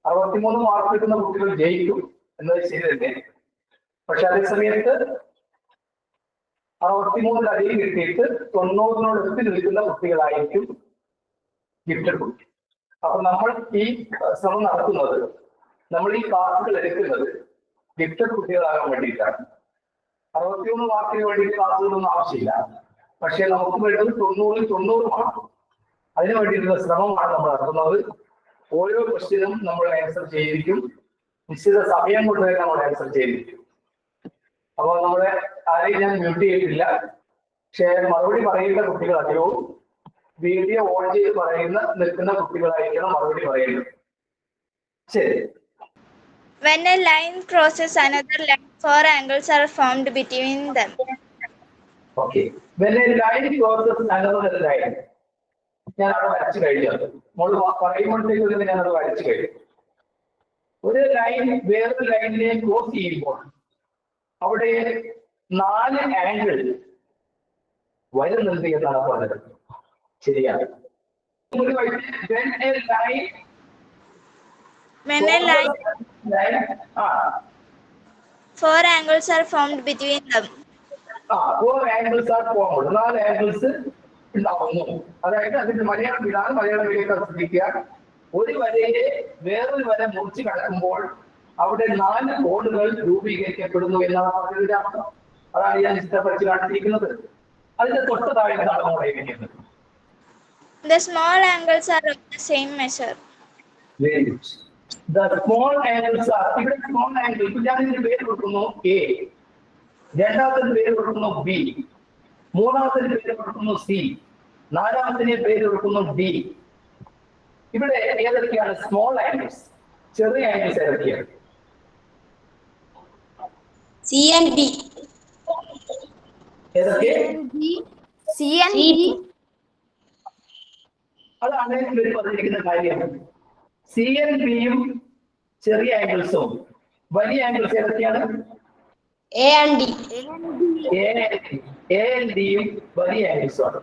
63 mark കിട്ടുന്ന കുട്ടികൾ ജയിക്കും എന്നത് ശരി തന്നെ. പക്ഷെ അതേ സമയത്ത് 63-ലധികം കിട്ടിയിട്ട് 90-നോടൊത്ത് നിൽക്കുന്ന കുട്ടികളായിരിക്കും ഗിഫ്റ്റഡ് കുട്ടി. അപ്പൊ നമ്മൾ ഈ ശ്രമം നടത്തുന്നത്, നമ്മൾ ഈ ക്ലാസുകൾ എടുക്കുന്നത് ഗിഫ്റ്റഡ് കുട്ടികളാകാൻ വേണ്ടിയിട്ടാണ്. 63 മാർക്കിന് വേണ്ടി ക്ലാസ്സുകളൊന്നും ആവശ്യമില്ല. പക്ഷെ നമുക്ക് വേണ്ടത് 90-90 മാർക്ക്. അതിനു വേണ്ടിയിട്ടുള്ള ശ്രമമാണ് നമ്മൾ നടത്തുന്നത്. ഓരോ ക്വസ്റ്റ്യനും നമ്മൾ ആൻസർ ചെയ്തിരിക്കും. നിശ്ചിത സമയം കൊണ്ട് തന്നെ നമ്മൾ ആൻസർ ചെയ്തിരിക്കും. അപ്പോൾ നമ്മളെ ആരെയും ഞാൻ മ്യൂട്ട് ചെയ്തിട്ടില്ല. പക്ഷേ മറുപടി പറയേണ്ട കുട്ടികൾ അധികവും വീഡിയോ ഓൺ ചെയ്ത് നിൽക്കുന്ന കുട്ടികളായിരിക്കണം മറുപടി പറയുന്നത്. ശരി. When a line crosses another line, 4 angles are formed between them. Okay. When a line crosses another line, ഞാൻ അവിടെ വരച്ചു കഴിഞ്ഞത് നമ്മൾ പറയുമ്പോഴത്തേക്ക് ഞാനത് വരച്ചു കഴിഞ്ഞു. ഒരു ലൈൻ വേറൊരു ലൈനിനെ ക്രോസ് ചെയ്യുമ്പോൾ അവിടെ 4 ആംഗിൾ വരുന്നുണ്ട് എന്നാണ് പറഞ്ഞത്. ശരിയാണ്. When a line 4 angles are formed between them. 4 angles are formed. 4 angles ഉണ്ടാവുന്നു. അതായത് അതിന്റെ മലയാളം ഇതാണ്. മലയാളം വീഡിയോ ശ്രദ്ധിക്കുക. ഒരു വരയെ വേറൊരു വര മുറിച്ച് കടക്കുമ്പോൾ അവിടെ 4 കോണുകൾ രൂപീകരിക്കപ്പെടുന്നു എന്നാണ് പറഞ്ഞതിന്റെ അർത്ഥം. അതാണ് ഞാൻ ചിത്രപ്പരച്ച് കാണിച്ചിരിക്കുന്നത്. അതിന്റെ തൊട്ട് താഴെ നമ്മൾ എഴുതിയിരിക്കുന്നത്. The small angles are of the same measure. Very good. The small angles are, ഇവിടെ small angle, ഇപ്പൊ ഞാൻ ഇതിന് പേര് കൊടുക്കുന്നു A, രണ്ടാമത്തെ പേര് കൊടുക്കുന്നു B, മൂന്നാമത്തെ പേര് കൊടുക്കുന്നു C, നാലാമത്തെ പേര് കൊടുക്കുന്നു D. ഇവിടെ ഏതൊക്കെയാണ് സ്മോൾ ആംഗിൾസ്? ചെറിയ ആംഗിൾസ് ഏതൊക്കെയാണ്? C and D. ഏതൊക്കെ? C and D. അതാണ് ഇവർ പറഞ്ഞിരിക്കുന്ന കാര്യം. സി എൻ ബിയും ചെറിയ ആംഗിൾസും, വലിയ ആംഗിൾസ് ഏതൊക്കെയാണ്? A and D. A N ഡിയും വലിയ ആംഗിൾസും ആണ്.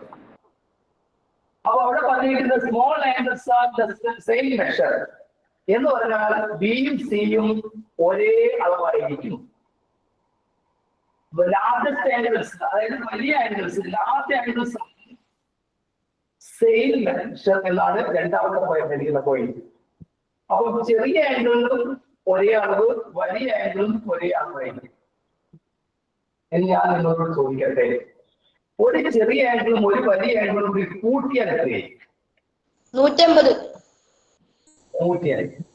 അപ്പൊ അവിടെ പറഞ്ഞിരിക്കുന്ന small angles are the same measure എന്ന് പറഞ്ഞാൽ ബിയും സിയും ഒരേ അളവായിരിക്കും. ലാർജസ്റ്റ് ആംഗിൾസ്, അതായത് വലിയ angles, large angles same measure എന്നാണ് രണ്ടാമത്തെ പോയിന്റ്. അപ്പൊ ചെറിയ ആംഗിളും ഒരേ അളവ്, വലിയ ആംഗിളും ഒരേ അളവായിരിക്കും. എന്ന് ഞാൻ നിങ്ങളോട് ചോദിക്കട്ടെ, ഒരു ചെറിയ ആംഗിളും ഒരു വലിയ ആംഗിളും കൂടി കൂട്ടിയാൽ എത്രയായി? 150. 150.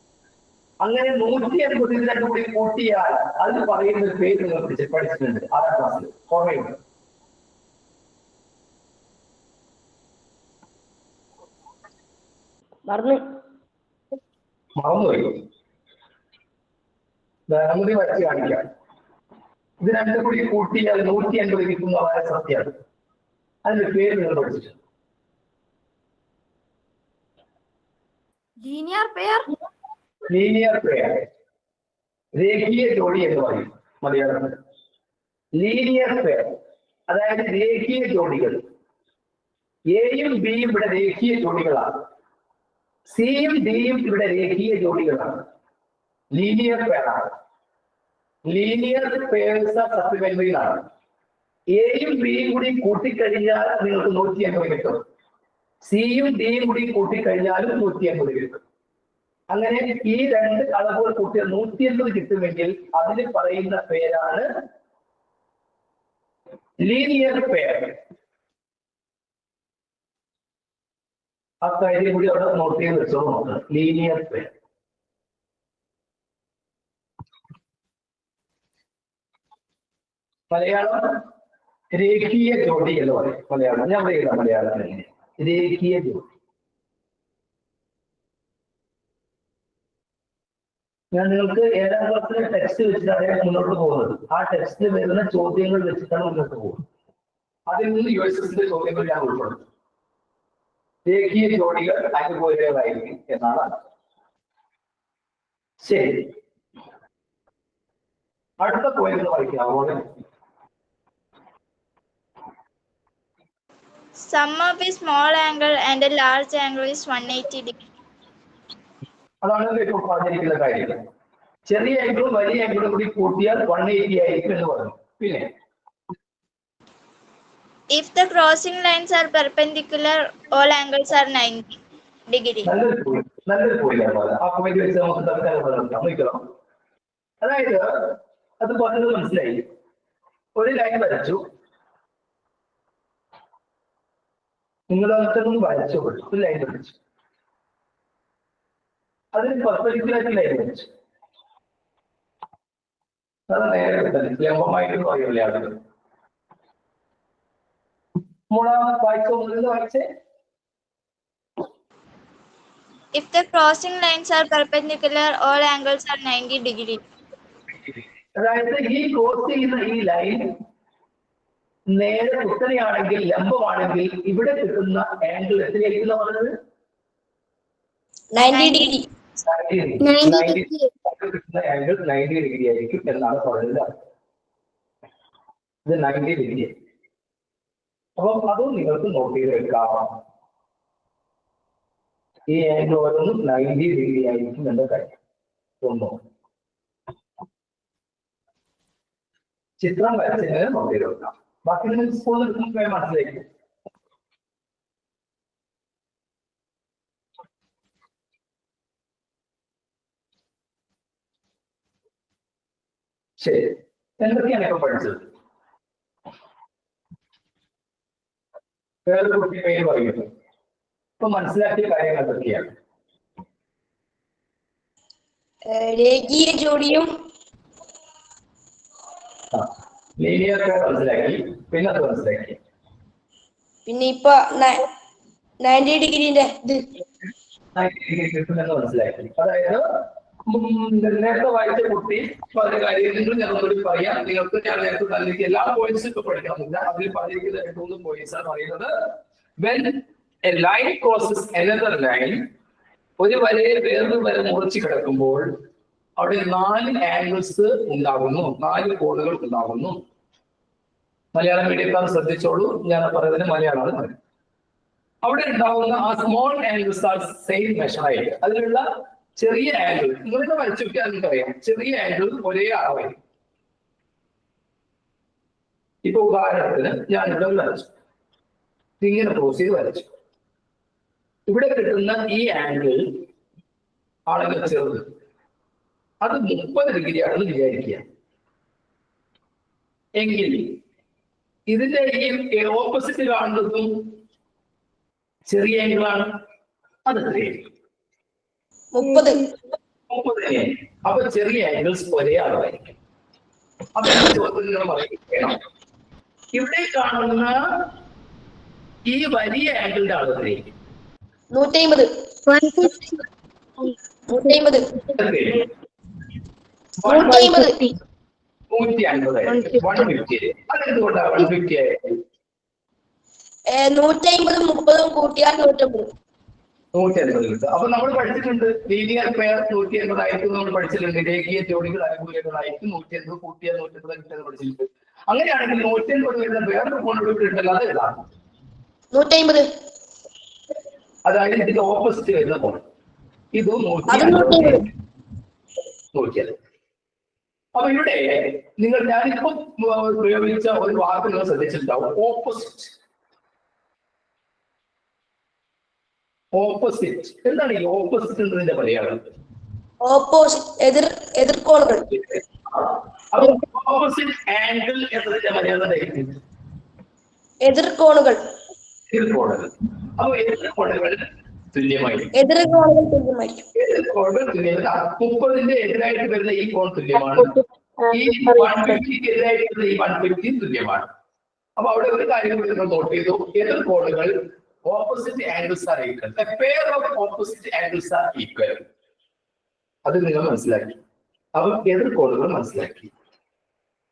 അങ്ങനെ 150 രണ്ടും കൂടി കൂട്ടിയാൽ അതിന് പറയുന്ന ഒരു പേര് നിങ്ങൾ പഠിച്ചിട്ടുണ്ട് 6ാം ക്ലാസ്സിൽ. ഓർമ്മയുണ്ട്? മറന്നുപോയി. ധനമുടി വരച്ച് കാണിക്കാം. ഇത് രണ്ടും കൂടി കൂട്ടിയാൽ 150 കിട്ടുന്ന വളരെ സത്യമാണ്. അതിന്റെ പേര് നിങ്ങൾ പഠിച്ചിട്ടുണ്ട്. Linear pair. ലീനിയർ പെയർ, രേഖീയ ജോഡി എന്ന് പറയും മലയാളത്തിൽ. ലീനിയർ പെയർ അതായത് രേഖീയ ജോഡികൾ. എയും ബിയും ഇവിടെ രേഖീയ ജോഡികളാണ്. സിയും ഡിയും ഇവിടെ രേഖീയ ജോഡികളാണ്. ലീനിയർ പെയർ ആണ്. ലീനിയർ പെയർസ് ഓഫ് സപ്ലിമെന്ററിയിലാണ്. എയും ബിയും കൂടി കൂട്ടിക്കഴിഞ്ഞാൽ നിങ്ങൾക്ക് 150 കിട്ടും. സിയും ഡിയും കൂടി കൂട്ടിക്കഴിഞ്ഞാലും 150 കിട്ടും. അങ്ങനെ ഈ 2 അളവുകൾ കൂട്ടിയാൽ 150 കിട്ടുമെങ്കിൽ അതിന് പറയുന്ന പേരാണ് ലീനിയർ പെയർ. ആ കാര്യം കൂടി അവിടെ നോട്ട് ചെയ്ത് വെച്ചോളൂ. നോക്കുക, ലീനിയർ പെയർ. മലയാളം രേഖീയ ജോഡി എന്ന് പറയും. മലയാളം ഞാൻ പറയുക മലയാളം രേഖീയ ജോഡി. ഞാൻ നിങ്ങൾക്ക് 7ാം ക്ലാസ്സിലെ ടെക്സ്റ്റ് വെച്ചിട്ടാണ് മുന്നോട്ട് പോകുന്നത്. ആ ടെക്സ്റ്റിൽ വരുന്ന ചോദ്യങ്ങൾ വെച്ചിട്ടാണ് മുന്നോട്ട് പോകുന്നത്. അതിൽ നിന്ന് USSന്റെ ചോദ്യങ്ങൾ ഞാൻ ഉൾപ്പെടുത്തും. രേഖീയ ജോഡികൾ അനുകൂലമായിരിക്കും എന്നാണ്. ശരി, അടുത്ത point വായിക്കാമോ? Sum of a small angle and a large angle is 180 degrees. അതാണ് ഇപ്പോൾ പറഞ്ഞിരിക്കുന്ന കാര്യം. ചെറിയ ആംഗിളും വലിയ ആംഗിളും കൂടി കൂട്ടിയാൽ 180 ആയിരിക്കും എന്ന് പറഞ്ഞു. പിന്നെ If the crossing lines are perpendicular, all angles are 90 degree. നല്ലൊരു പോയിന്റാണ് ആ പോയിന്റ് വെച്ച് നമുക്ക് തൽക്കാലം നോക്കണം. അതായത് അത് പറഞ്ഞത് മനസ്സിലായി. ഒരു ലൈൻ വരച്ചു, നിങ്ങൾ അതൊന്നും വരച്ചു, ഒരു ലൈൻ വരച്ചു, അതിന് പെർപെൻഡിക്കുലർ ലൈൻ വരച്ചു. അത് നേരെ ലംബമായിട്ട് പറയൂലേ ആളുകൾ. വായിച്ചേ. If the crossing lines are perpendicular, all angles are 90 degree. അതായത് ഈ ക്രോസ് ചെയ്യുന്ന ഈ ലൈൻ നേരെ കുത്തനെയാണെങ്കിൽ, ലംബമാണെങ്കിൽ ഇവിടെ കിട്ടുന്ന ആംഗിൾ എത്രയായിരിക്കും പറഞ്ഞത്? 90 ഡിഗ്രി. കിട്ടുന്ന ആംഗിൾ 90 ഡിഗ്രി ആയിരിക്കും എന്നാണ് പറയുന്നത്. ഇത് 90 ഡിഗ്രി. അപ്പം അതും നിങ്ങൾക്ക് നോട്ട് ചെയ്ത് വെക്കാം. ഈ ആംഗിൾ ഓരോന്നും 90 ഡിഗ്രി ആയിരിക്കും എന്ന കാര്യം തോന്നുന്നു. ചിത്രം വരച്ചതിന് നോട്ട് ചെയ്ത് വെക്കാം. ബാക്കി നിങ്ങൾ സ്കൂളിൽ എടുക്കുമ്പോൾ മനസ്സിലാക്കും. ശരി, എന്തൊക്കെയാണ് ഇപ്പൊ പഠിച്ചത്? വേറൊരു കുട്ടി പേര് പറയുന്നു. ഇപ്പൊ മനസ്സിലാക്കിയ കാര്യങ്ങൾ എന്തൊക്കെയാണ്? രേഖീയ ജോഡിയും ലീനിയർ മനസ്സിലാക്കി. പിന്നെ അത് മനസ്സിലാക്കി. പിന്നെ ഇപ്പൊ 90 ഡിഗ്രിന്റെ ഇത് കിട്ടുമെന്ന് മനസ്സിലാക്കി. അതായത് നേരത്തെ വായിച്ച കുട്ടി പല കാര്യങ്ങളും ഞങ്ങളോട് പറയാം. നിങ്ങൾക്ക് ഞാൻ നേരത്തെ നൽകിയ എല്ലാ പോയിന്റ്സും ഇപ്പൊ പഠിക്കാറില്ല. അതിൽ പറഞ്ഞിരിക്കുന്ന 2-3 പോയിന്റ്സ് ആണ് പറയുന്നത്. when a line crosses another line, ഒരു വരയെ വേറൊരു വര മുറിച്ച് കിടക്കുമ്പോൾ അവിടെ 4 ആംഗിൾസ് ഉണ്ടാകുന്നു, 4 കോണുകൾ ഉണ്ടാകുന്നു. മലയാളം മീഡിയക്കാർ ശ്രദ്ധിച്ചോളൂ, ഞാൻ പറയുന്നതിന് മലയാളമാണ് മതി. അവിടെ ഉണ്ടാകുന്ന ആ സ്മോൾ ആംഗിൾസ് ആർ സെയിം മെഷറായിട്ട്. അതിലുള്ള ചെറിയ ആംഗിൾ നിങ്ങൾക്ക് വരച്ചു നോക്കിയാൽ നിങ്ങൾക്കറിയാം, ചെറിയ ആംഗിൾ ഒരേ അളവായിരിക്കും. ഇപ്പൊ ഉദാഹരണത്തിന് ഞാൻ ഇവിടെ വരച്ചു, ഇങ്ങനെ ക്രോസ് ചെയ്ത് വരച്ചു. ഇവിടെ കിട്ടുന്ന ഈ ആംഗിൾ ആണെങ്കിൽ ചെറുത്, അത് 30 ഡിഗ്രി ആണെന്ന് വിചാരിക്കുക. എങ്കിൽ ഇതിന്റെ ഈ ഓപ്പോസിറ്റ് കാണുന്നതും ചെറിയ ആംഗിളാണ്. അത് 30. അപ്പൊ ചെറിയ ആംഗിൾസ് ഒരേ അളവായിരിക്കും. അപ്പൊ ചോദ്യം പറയണം, ഇവിടെ കാണുന്ന ഈ വലിയ ആംഗിളിന്റെ അളവ് 150. 150. 150. അതെന്തുകൊണ്ടാണ് 150 ആയത്? 150 30 കൂട്ടിയാൽ 150. 150 കിട്ടും. അപ്പൊ നമ്മൾ പഠിച്ചിട്ടുണ്ട് ലീനിയർ പെയർ 150 ആയിരിക്കും. നമ്മൾ പഠിച്ചിട്ടുണ്ട് രേഖീയ ജോഡികൾ അനുകൂലങ്ങളായിരിക്കും 150 കൂട്ടിയാൽ 150 കിട്ടുന്നത് പഠിച്ചിട്ടുണ്ട്. അങ്ങനെയാണെങ്കിൽ 150 വരുന്ന വേറൊരു കോണോട് കൂടി ഉണ്ടല്ലോ, അത് ഏതാണ്? 150. അതായത് ഇതിന്റെ ഓപ്പോസിറ്റ് വരുന്ന കോൺ. ഇത് 150. അപ്പൊ ഇവിടെ നിങ്ങൾ ഞാനിപ്പോ പ്രയോഗിച്ച ഒരു വാക്ക് നിങ്ങൾ ശ്രദ്ധിച്ചിട്ടുണ്ടാവും, ഓപ്പോസിറ്റ്. ഓപ്പോസിറ്റ് എന്താണ് ഈ ഓപ്പോസിറ്റ് എന്നതിന്റെ മലയാളം? ഓപ്പോസിറ്റ് എതിർക്കോണുകൾ. അപ്പൊ ഓപ്പോസിറ്റ് ആംഗിൾ എന്നതിന്റെ മലയാളം എതിർക്കോണുകൾ. അപ്പൊ എതിർക്കോണുകൾ തുല്യമായിരിക്കും. 30ന്റെ എതിരായിട്ട് വരുന്ന ഈ കോൺ തുല്യമാണ്, ഈ 150ക്ക് എതിരായിട്ട് വരുന്ന ഈ 150 തുല്യമാണ്. അപ്പൊ അവിടെ ഒരു കാര്യം നിങ്ങൾ നോട്ട് ചെയ്തു, എതിർക്കോണുകൾ opposite angles are equal. A pair of opposite angles are equal. അത് നിങ്ങൾ മനസ്സിലാക്കി. അപ്പൊ എതിർക്കോണുകൾ മനസ്സിലാക്കി,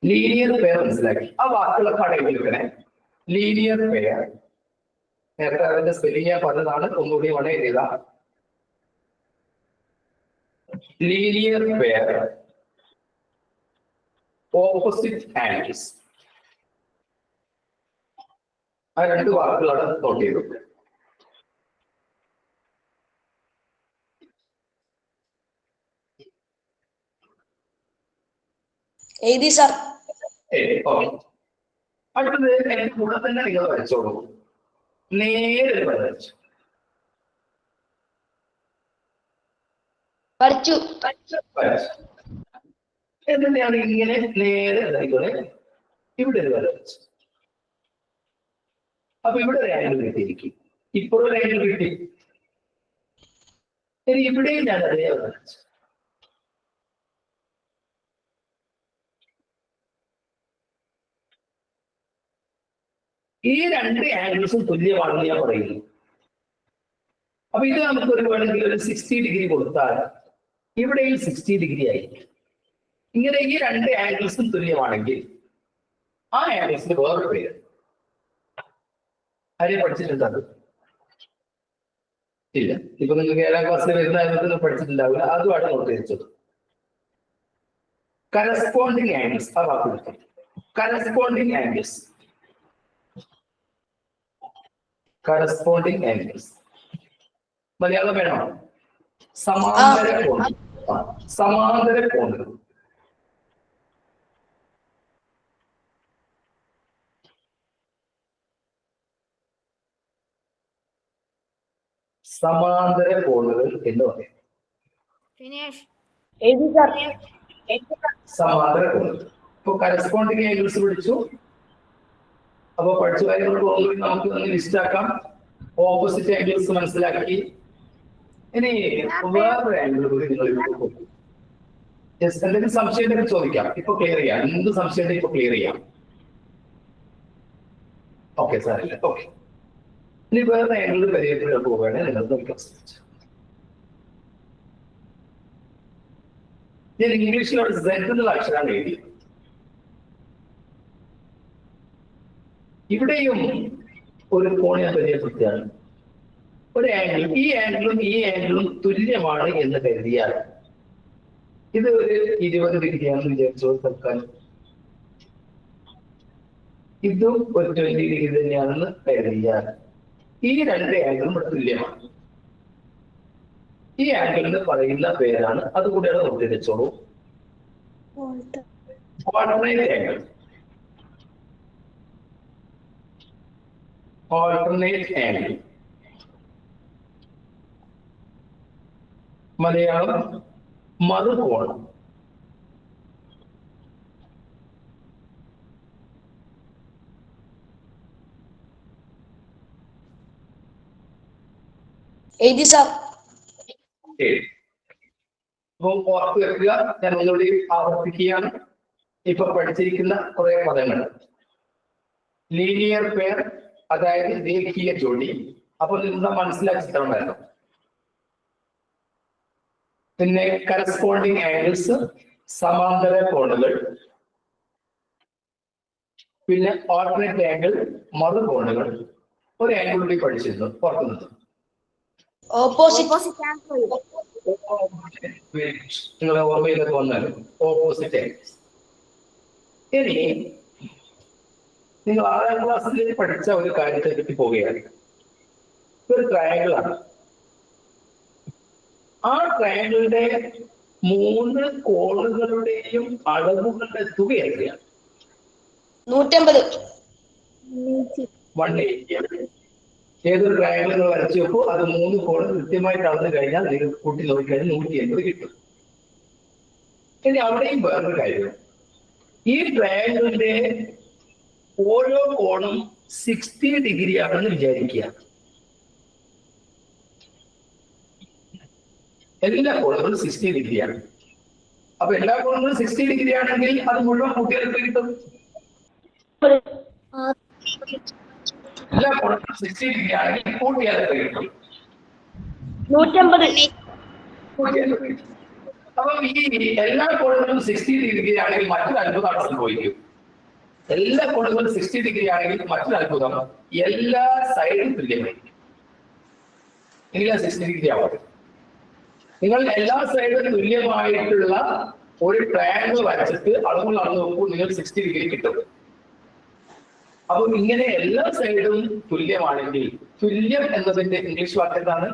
ലീനിയർ പെയർ മനസ്സിലാക്കി. ആ വാക്കുകളൊക്കെ അടങ്ങിയിരിക്കണേ. ലീനിയർ പെയർ, നേരത്തെ അതിന്റെ സ്പെല്ലിംഗ് ഞാൻ പറഞ്ഞതാണ്, ഒന്നുകൂടി വളരെ എഴുതാ. Linear pair opposite angles. ആ 2 വാക്കുകളാണ് നോട്ട് ചെയ്തത്. എഴുതി സാർ. ഓക്കെ. അടുത്തത് എന്റെ കൂടെ തന്നെ നിങ്ങൾ വരച്ചോളൂ. നേരെ വരച്ചു. പഠിച്ചു. എന്നിട്ടാണ് ഇങ്ങനെ നേരെ ഇതായിക്കോളെ ഇവിടെ ഒരു വരച്ചു. അപ്പൊ ഇവിടെ ഒരു ആംഗിൾ കിട്ടിയിരിക്കും. ഇപ്പോഴും ഒരു ആംഗിൾ കിട്ടി. ഇനി ഇവിടെയും ഞാൻ അതേ വരച്ചു. ഈ രണ്ട് ആംഗിൾസും തുല്യമാണെന്ന് ഞാൻ പറയുന്നു. അപ്പൊ ഇത് നമുക്ക് ഒരു വേണമെങ്കിൽ ഒരു 60 ഡിഗ്രി കൊടുത്താൽ ഇവിടെയും 60 ഡിഗ്രി ആയിരിക്കും. ഇങ്ങനെ ഈ രണ്ട് ആംഗിൾസും തുല്യമാണെങ്കിൽ ആ ആംഗിൾസിന് വേറൊരു പേര് ആരെയും പഠിച്ചിട്ടുണ്ടോ? ഇല്ല. ഇപ്പൊ നിങ്ങൾക്ക് 7ാം ക്ലാസ്സിൽ വരുന്ന പഠിച്ചിട്ടുണ്ടാവില്ല. അതുമാണ് നോട്ട് വെച്ചത്. Corresponding angles. ആ വാക്ക് corresponding angles. Corresponding angles Malayalam വേണോ? സമാന്തര കോണുകൾ. സമാന്തര കോണുകൾ. സമാന്തര കോണുകൾ എന്ന് പറയും. സമാന്തര കോണുകൾ. ഇപ്പൊ കറസ്പോണ്ടിങ് ആംഗിൾസ് പിടിച്ചു. അപ്പൊ പഠിച്ച കാര്യങ്ങൾ നമുക്ക് ഒന്ന് ലിസ്റ്റ് ആക്കാം. ഓപ്പോസിറ്റ് ആംഗിൾസ് മനസ്സിലാക്കി. ഇനി വേറൊരു ആംഗിൾ കൂടി നിങ്ങൾ എന്തെങ്കിലും സംശയം ഉണ്ടെങ്കിൽ ചോദിക്കാം. ഇപ്പൊ ക്ലിയർ ചെയ്യാം. എന്ത് സംശയം ഉണ്ടെങ്കിൽ ഇപ്പൊ ക്ലിയർ ചെയ്യാം. ഓക്കെ സാറില്ല. ഓക്കെ. ഇനി വേറെ ആംഗിൾ പരിചയപ്പെടുക പോവുകയാണെങ്കിൽ നിങ്ങൾ നോക്കാം. ഞാൻ ഇംഗ്ലീഷിലോട് Z എന്നുള്ള അക്ഷരമാണ് എഴുതി. ഇവിടെയും ഒരു കോൺ ഞാൻ പരിചയപ്പെടുത്തുകയാണ്. ഒരു ആംഗിൾ, ഈ ആംഗിളും ഈ ആംഗിളും തുല്യമാണ് എന്ന് കരുതിയാൽ ഇത് ഒരു 20 ഡിഗ്രിയാണെന്ന് വിചാരിച്ചോ തൽക്കാലം. ഇതും ഒരു 20 ഡിഗ്രി തന്നെയാണെന്ന് കരുതിയാൽ ഈ രണ്ട് ആംഗിളും തുല്യമാണ്. ഈ ആംഗിളിന് പറയുന്ന പേരാണ്, അതുകൂടെയാണ് നോക്കി വെച്ചോളൂ, alternate angle. Alternate angle Malayalam മറുകോണം. എഴുതി സാർ. അപ്പം ഓർത്ത് വെക്കുക. ഞാൻ ഒന്നുകൂടി ആവർത്തിക്കുകയാണ്. ഇപ്പൊ പഠിച്ചിരിക്കുന്ന കുറെ പദങ്ങൾ. ലീനിയർ പെയർ, അതായത് രേഖീയ ജോഡി. അപ്പൊ നിങ്ങൾ മനസ്സിലാക്കിയിട്ടുണ്ടായിരുന്നു. പിന്നെ കറസ്പോണ്ടിങ് ആംഗിൾസ്, സമാന്തര കോണുകൾ. പിന്നെ ഓൾട്ടർനേറ്റ് ആംഗിൾ, മറുകോണുകൾ. ഒരു ആംഗിൾ കൂടി പഠിച്ചിരുന്നു, ഓർക്കുന്നത്. ഓപ്പോസിറ്റ്. നിങ്ങളെ ഓർമ്മയിലൊക്കെ വന്നാലും ഓപ്പോസിറ്റ് ആംഗിൾസ്. ഇനി നിങ്ങൾ 6ാം ക്ലാസ്സിൽ പഠിച്ച ഒരു കാര്യത്തെ പറ്റി പോവുകയാണ്. ഒരു ട്രയാങ്കിൾ ആണ്. ആ ട്രയാങ്കിളിന്റെ 3 കോണുകളുടെയും അളവുകളുടെ തുക എത്രയാണ്? 150. 180. ഏതൊരു ട്രയാങ്കിൾ വരച്ചു വെക്കൂ, അത് 3 കോണ് കൃത്യമായിട്ട് അളന്നു കഴിഞ്ഞാൽ നിങ്ങൾ കൂട്ടി നോക്കിക്കഴിഞ്ഞാൽ 180 കിട്ടും. ഇനി അവിടെയും വേറൊരു കാര്യം, ഈ ട്രയാങ്കിളിന്റെ ഓരോ കോണും 60 ഡിഗ്രി ആണെന്ന് വിചാരിക്കുക. എല്ലാ കോണുകളും 60 ഡിഗ്രിയാണ്. അപ്പൊ എല്ലാ കോണുകളും 60 ഡിഗ്രി ആണെങ്കിൽ അത് മുഴുവൻ കൂട്ടിയാൽ കിട്ടും. എല്ലാ കോണുകളും 60 ഡിഗ്രി ആണെങ്കിൽ കൂട്ടിയാൽ കിട്ടും 150. അപ്പം ഈ എല്ലാ കോണുകളും 60 ഡിഗ്രി ആണെങ്കിൽ മറ്റൊരു അത്ഭുതം സംഭവിക്കും. എല്ലാ കോണുകളും 60 ഡിഗ്രി ആണെങ്കിൽ മറ്റൊരു അത്ഭുതം, എല്ലാ സൈഡും തുല്യമായിരിക്കും. എല്ലാ 60 ഡിഗ്രി ആവാം. നിങ്ങൾ എല്ലാ സൈഡും തുല്യമായിട്ടുള്ള ഒരു ട്രയാങ്കിൾ വരച്ചിട്ട് അളവുകൾ അളന്ന് നോക്കുമ്പോൾ നിങ്ങൾ 60 ഡിഗ്രി കിട്ടും. അപ്പൊ ഇങ്ങനെ എല്ലാ സൈഡും തുല്യമാണെങ്കിൽ, തുല്യം എന്നതിന്റെ ഇംഗ്ലീഷ് വാക്ക് എന്താണ്?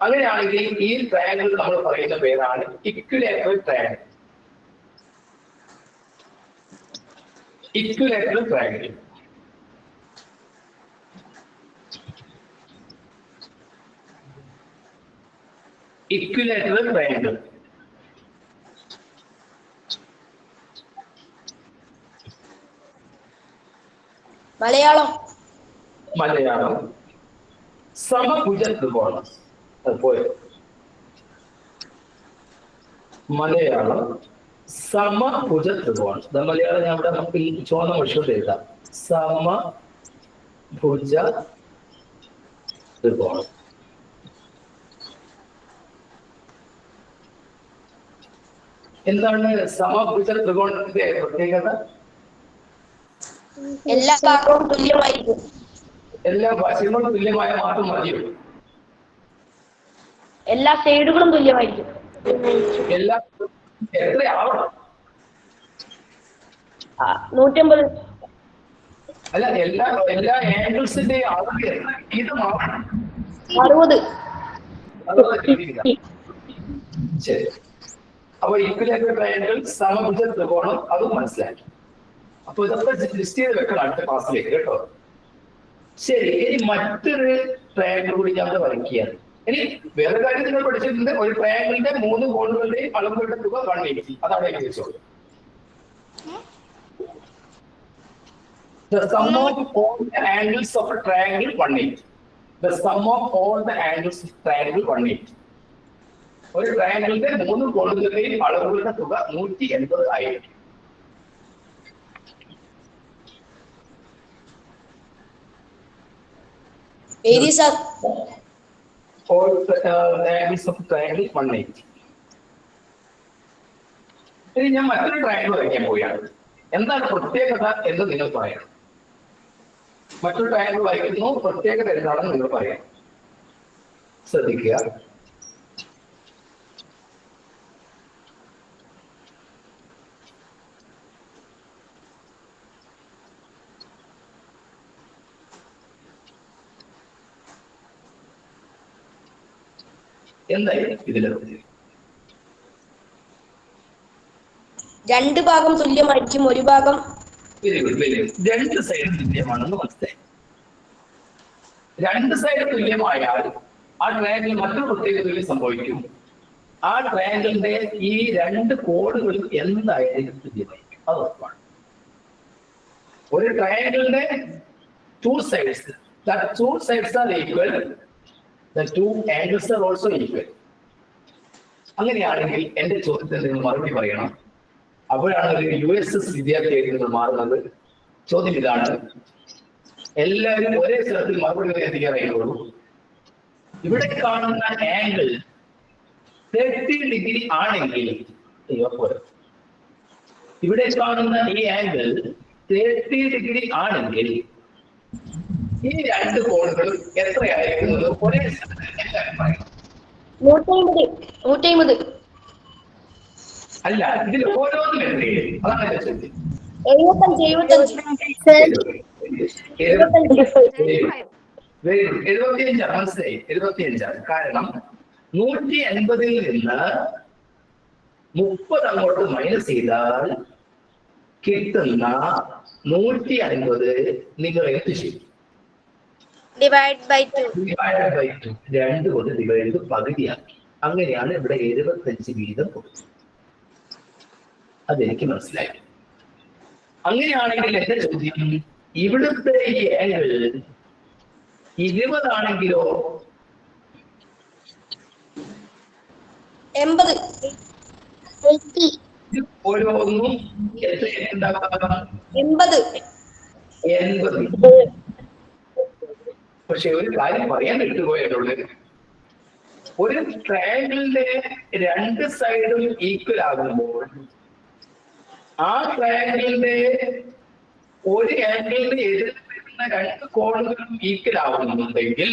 അങ്ങനെയാണെങ്കിൽ ഈ ട്രയാങ്കിൾ നമ്മൾ പറയുന്ന പേരാണ് equilateral triangle. Equilateral triangle. Equilateral triangle. Malayalam. Malayalam. സമഭുജ ത്രികോണം. മലയാളം സമഭുജ ത്രികോണം. മലയാളം ഞാൻ ഇവിടെ നമുക്ക് ഈ ചോന്ന വിഷയം എഴുതാം. സമഭുജ ത്രികോണം. എന്താണ് സമഭുജ ത്രികോണത്തിന്റെ പ്രത്യേകത? എല്ലാ ഭാഗവും തുല്യമായിരിക്കും. എല്ലാ വശങ്ങളും തുല്യമായ മാത്രം മതിയോ? എല്ലാ സൈഡുകളും തുല്യമായിരിക്കും. എല്ലാ എത്രയാവണം? 150. അല്ല, എല്ലാ ആംഗിൾസിന്റെ അളവ് എത്ര വീതമാവണം? 60. ശരി. അപ്പൊ ഇക്വിലാറ്ററൽ ട്രയാങ്കിൾ സമഭുജ ത്രികോണം അത് മനസ്സിലാക്കി. അപ്പൊ ഇതൊക്കെ ലിസ്റ്റ് ചെയ്ത് വെക്കണം അടുത്ത ക്ലാസ്സിലേക്ക് കേട്ടോ. ശരി, ഇനി മറ്റൊരു ട്രയാങ്കിൾ കൂടി ഞാൻ വരയ്ക്കുകയാണ്. ഇനി വേറെ കാര്യം നിങ്ങൾ പഠിച്ചിട്ടുണ്ട്, ഒരു ട്രയാങ്കിളിന്റെ 3 കോണുകളുടെയും അളവുകളുടെ തുക 180. അതാണ് ചോദിച്ചോളൂ. The sum of all the angles of a triangle 180. The sum of all the angles of triangle 180. ഒരു ട്രയാങ്കിളിന്റെ 3 കോണുകളുടെയും അളവുകളുടെ തുക 180 ആയിരിക്കും. All the angles of triangle 180. ഇനി ഞാൻ മറ്റൊരു ട്രയാങ്കിൾ വരയ്ക്കാൻ പോവുകയാണ്. എന്താണ് പ്രത്യേകത എന്ന് നിങ്ങൾ പറയാം. മറ്റൊരു ട്രയാങ്കിൾ വരയ്ക്കുന്നു, പ്രത്യേകത എന്താണെന്ന് നിങ്ങൾ പറയാം. ശ്രദ്ധിക്കുക. എന്തായാലും ഇതിലെ 2 ഭാഗം തുല്യമായിരിക്കും, ഒരു ഭാഗം. Very good, very good. 2 side തുല്യമാണെന്ന് മനസ്സിലായി. 2 സൈഡ് തുല്യമായാൽ ആ ട്രയാങ്കിൾ മറ്റൊരു പ്രത്യേകത സംഭവിക്കും. ആ ട്രയാങ്കിളിന്റെ ഈ 2 കോണുകളും എന്തായാലും തുല്യമായിരിക്കും. അത് ഉറപ്പാണ്. ഒരു ട്രയാങ്കിളിന്റെ 2 sides, that 2 sides are equal, the 2 angles are also equal. അങ്ങനെയാണെങ്കിൽ എന്റെ ചോദ്യത്തിന് നിങ്ങൾ മറുപടി പറയണം. അപ്പോഴാണ് ഒരു USS വിദ്യാർത്ഥിയായിട്ട് നിങ്ങൾ മാറുന്നത്. ചോദ്യം ഇതാണ്, എല്ലാവരും ഒരേ സ്ഥലത്തിൽ മറുപടി എത്തിക്കാറായിട്ടുള്ളൂ. ഇവിടെ കാണുന്ന ആംഗിൾ 30 ഡിഗ്രി ആണെങ്കിൽ, ഇവിടെ കാണുന്ന ഈ ആംഗിൾ 30 ഡിഗ്രി ആണെങ്കിൽ ഈ 2 കോണുകളും എത്രയായിരിക്കുന്നത് ഒരേ സ്ഥലത്തിൽ എല്ലാവരും പറയും. 150. അല്ല, ഇതിൽ ഓരോന്നും എത്രയും അതാണ് എന്റെ ചോദ്യം. 75. 75 മനസ്സിലായി. 75. കാരണം 180 നിന്ന് 30 അങ്ങോട്ട് മൈനസ് ചെയ്താൽ കിട്ടുന്ന 150 നിങ്ങൾ എന്ത് ചെയ്യും? Divide by 2. 2 കൊണ്ട് ഡിവൈഡ് പകുതിയാക്കി. അങ്ങനെയാണ് ഇവിടെ 75 വീതം കൊടുത്തത്. അതെനിക്ക് മനസ്സിലായി. അങ്ങനെയാണെങ്കിൽ എന്റെ ചോദ്യം, ഇവിടുത്തെ ഈ ആംഗിൾ 20 ആണെങ്കിലോ? 80. ഓരോന്നും എത്രയുണ്ടാക്കാം? 80. പക്ഷെ ഒരു കാര്യം പറയാൻ വിട്ടുപോയിട്ടുള്ളത്, ഒരു ട്രയാങ്കിളിന്റെ 2 സൈഡും ഈക്വൽ ആകുമ്പോൾ ആ ട്രയാങ്കിളിന്റെ ഒരു ആംഗിളിന് എതിരെ വരുന്ന 2 കോണുകളും ഈക്വൽ ആവുന്നുണ്ടെങ്കിൽ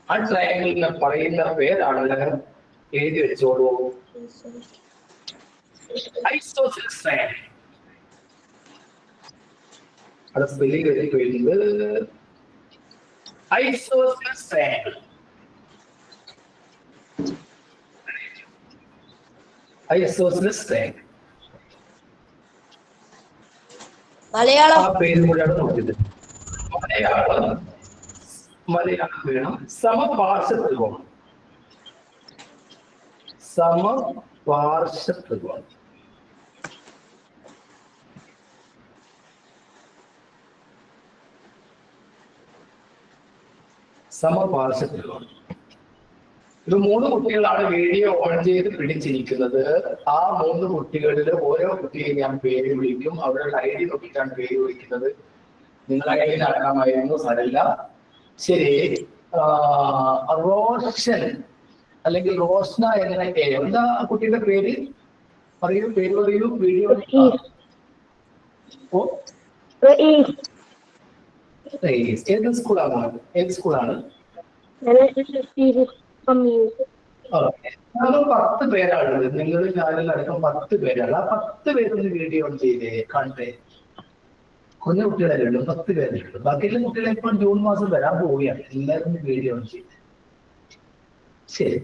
ആ ട്രയാങ്കിളിനെ പറയുന്ന പേരാണ്, എഴുതി വെച്ചോളൂ, ഐസോസെൽസ് ട്രയാങ്കിൾ. അത് സ്പെല്ലിംഗ് എഴുതിക്കുന്നത് isosceles triangle. Isosceles triangle. Malayalam. ആ പേര് കൂടെയാണ് നോക്കിയത്. മലയാളം വേണം. സമപാർശ്വത്രികോണം. സമപാർശ്വത്രികോണം. സമപാർശ്വത്രികോണം. ഇത് 3 കുട്ടികളാണ് വീഡിയോ ഓൺ ചെയ്ത് പിടിച്ചിരിക്കുന്നത്. ആ 3 കുട്ടികളിൽ ഓരോ കുട്ടിയെ ഞാൻ പേര് വിളിക്കും. അവരുടെ ID നോക്കിയിട്ടാണ് പേര് വിളിക്കുന്നത്. നിങ്ങൾ ID നടക്കാമായിരുന്നു, സാരമില്ല. ശരി. റോഷൻ അല്ലെങ്കിൽ റോഷ്ന എങ്ങനെ? എന്താ കുട്ടിയുടെ പേര്? പറയൂ, പേര് പറയൂ. വീഡിയോ ഏത് സ്കൂളാണ്? ഏത് സ്കൂളാണ്? നമ്മൾ 10 പേരാണുള്ളത്. നിങ്ങൾ ഞാനിലടക്കം 10 പേരാണ്. ആ 10 പേരൊന്ന് വീഡിയോ ഓൺ ചെയ്തേ, കണ്ടേ. കുഞ്ഞു കുട്ടികളല്ലേ ഉള്ളൂ, 10 പേരല്ലേ ഉള്ളൂ. ബാക്കിയുള്ള കുട്ടികളെ ഇപ്പോൾ ജൂൺ മാസം വരാൻ പോവുകയാണ്. എല്ലാവരും വീഡിയോ ഓൺ ചെയ്ത്. ശരി,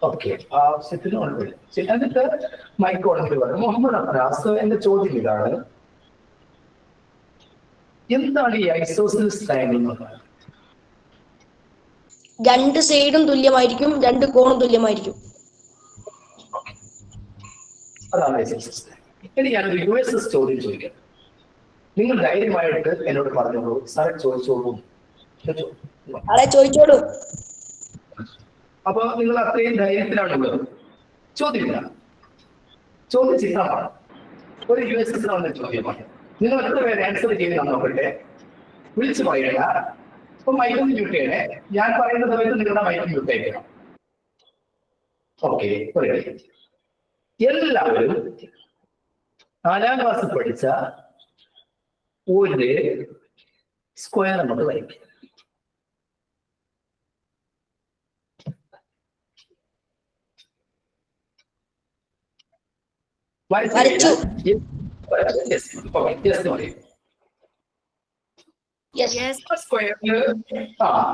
ഓക്കെ. ആവശ്യത്തിന് ഓൺലൈൻ. ശരി, എന്നിട്ട് മൈക്ക് ഓണത്തിൽ പറഞ്ഞു. മുഹമ്മദ് അബ്രാസ്, എന്റെ ചോദ്യം ഇതാണ്: എന്താണ് ഈ ഐസോസിലസ് ട്രയാങ്കിൾ എന്ന് പറയുന്നത്? 2 സൈഡും തുല്യമായിരിക്കും, 2 കോണും തുല്യമായിരിക്കും. അതാണ് ഐസോസിലസ് ട്രയാങ്കിൾ. ഇനി ഞാനൊരു USS ചോദ്യം ചോദിക്കാം. നിങ്ങൾ ധൈര്യമായിട്ട് എന്നോട് പറഞ്ഞോളൂ. സാറെ ചോദിച്ചോളൂ. ആളെ ചോദിച്ചോളൂ. അപ്പൊ നിങ്ങൾ അത്രയും ധൈര്യത്തിലാണുള്ളത്. ചോദ്യമില്ല, ചോദ്യം ചിത്രമാണ്. ഒരു USS വന്ന ചോദ്യമാണ്. നിങ്ങൾ എത്ര പേര് ആൻസർ ചെയ്ത് നോക്കട്ടെ. വിളിച്ചു പറയുക. അപ്പൊ മൈക്ക് മ്യൂട്ട് ചെയ്യണേ. ഞാൻ പറയുന്ന സമയത്ത് നിങ്ങളുടെ മൈക്ക് മ്യൂട്ട് ചെയ്യണം. ഓക്കെ, എല്ലാവരും 4ാം ക്ലാസ് പഠിച്ച ഒരു സ്ക്വയർ നമുക്ക് വരയ്ക്കും. വരച്ചു.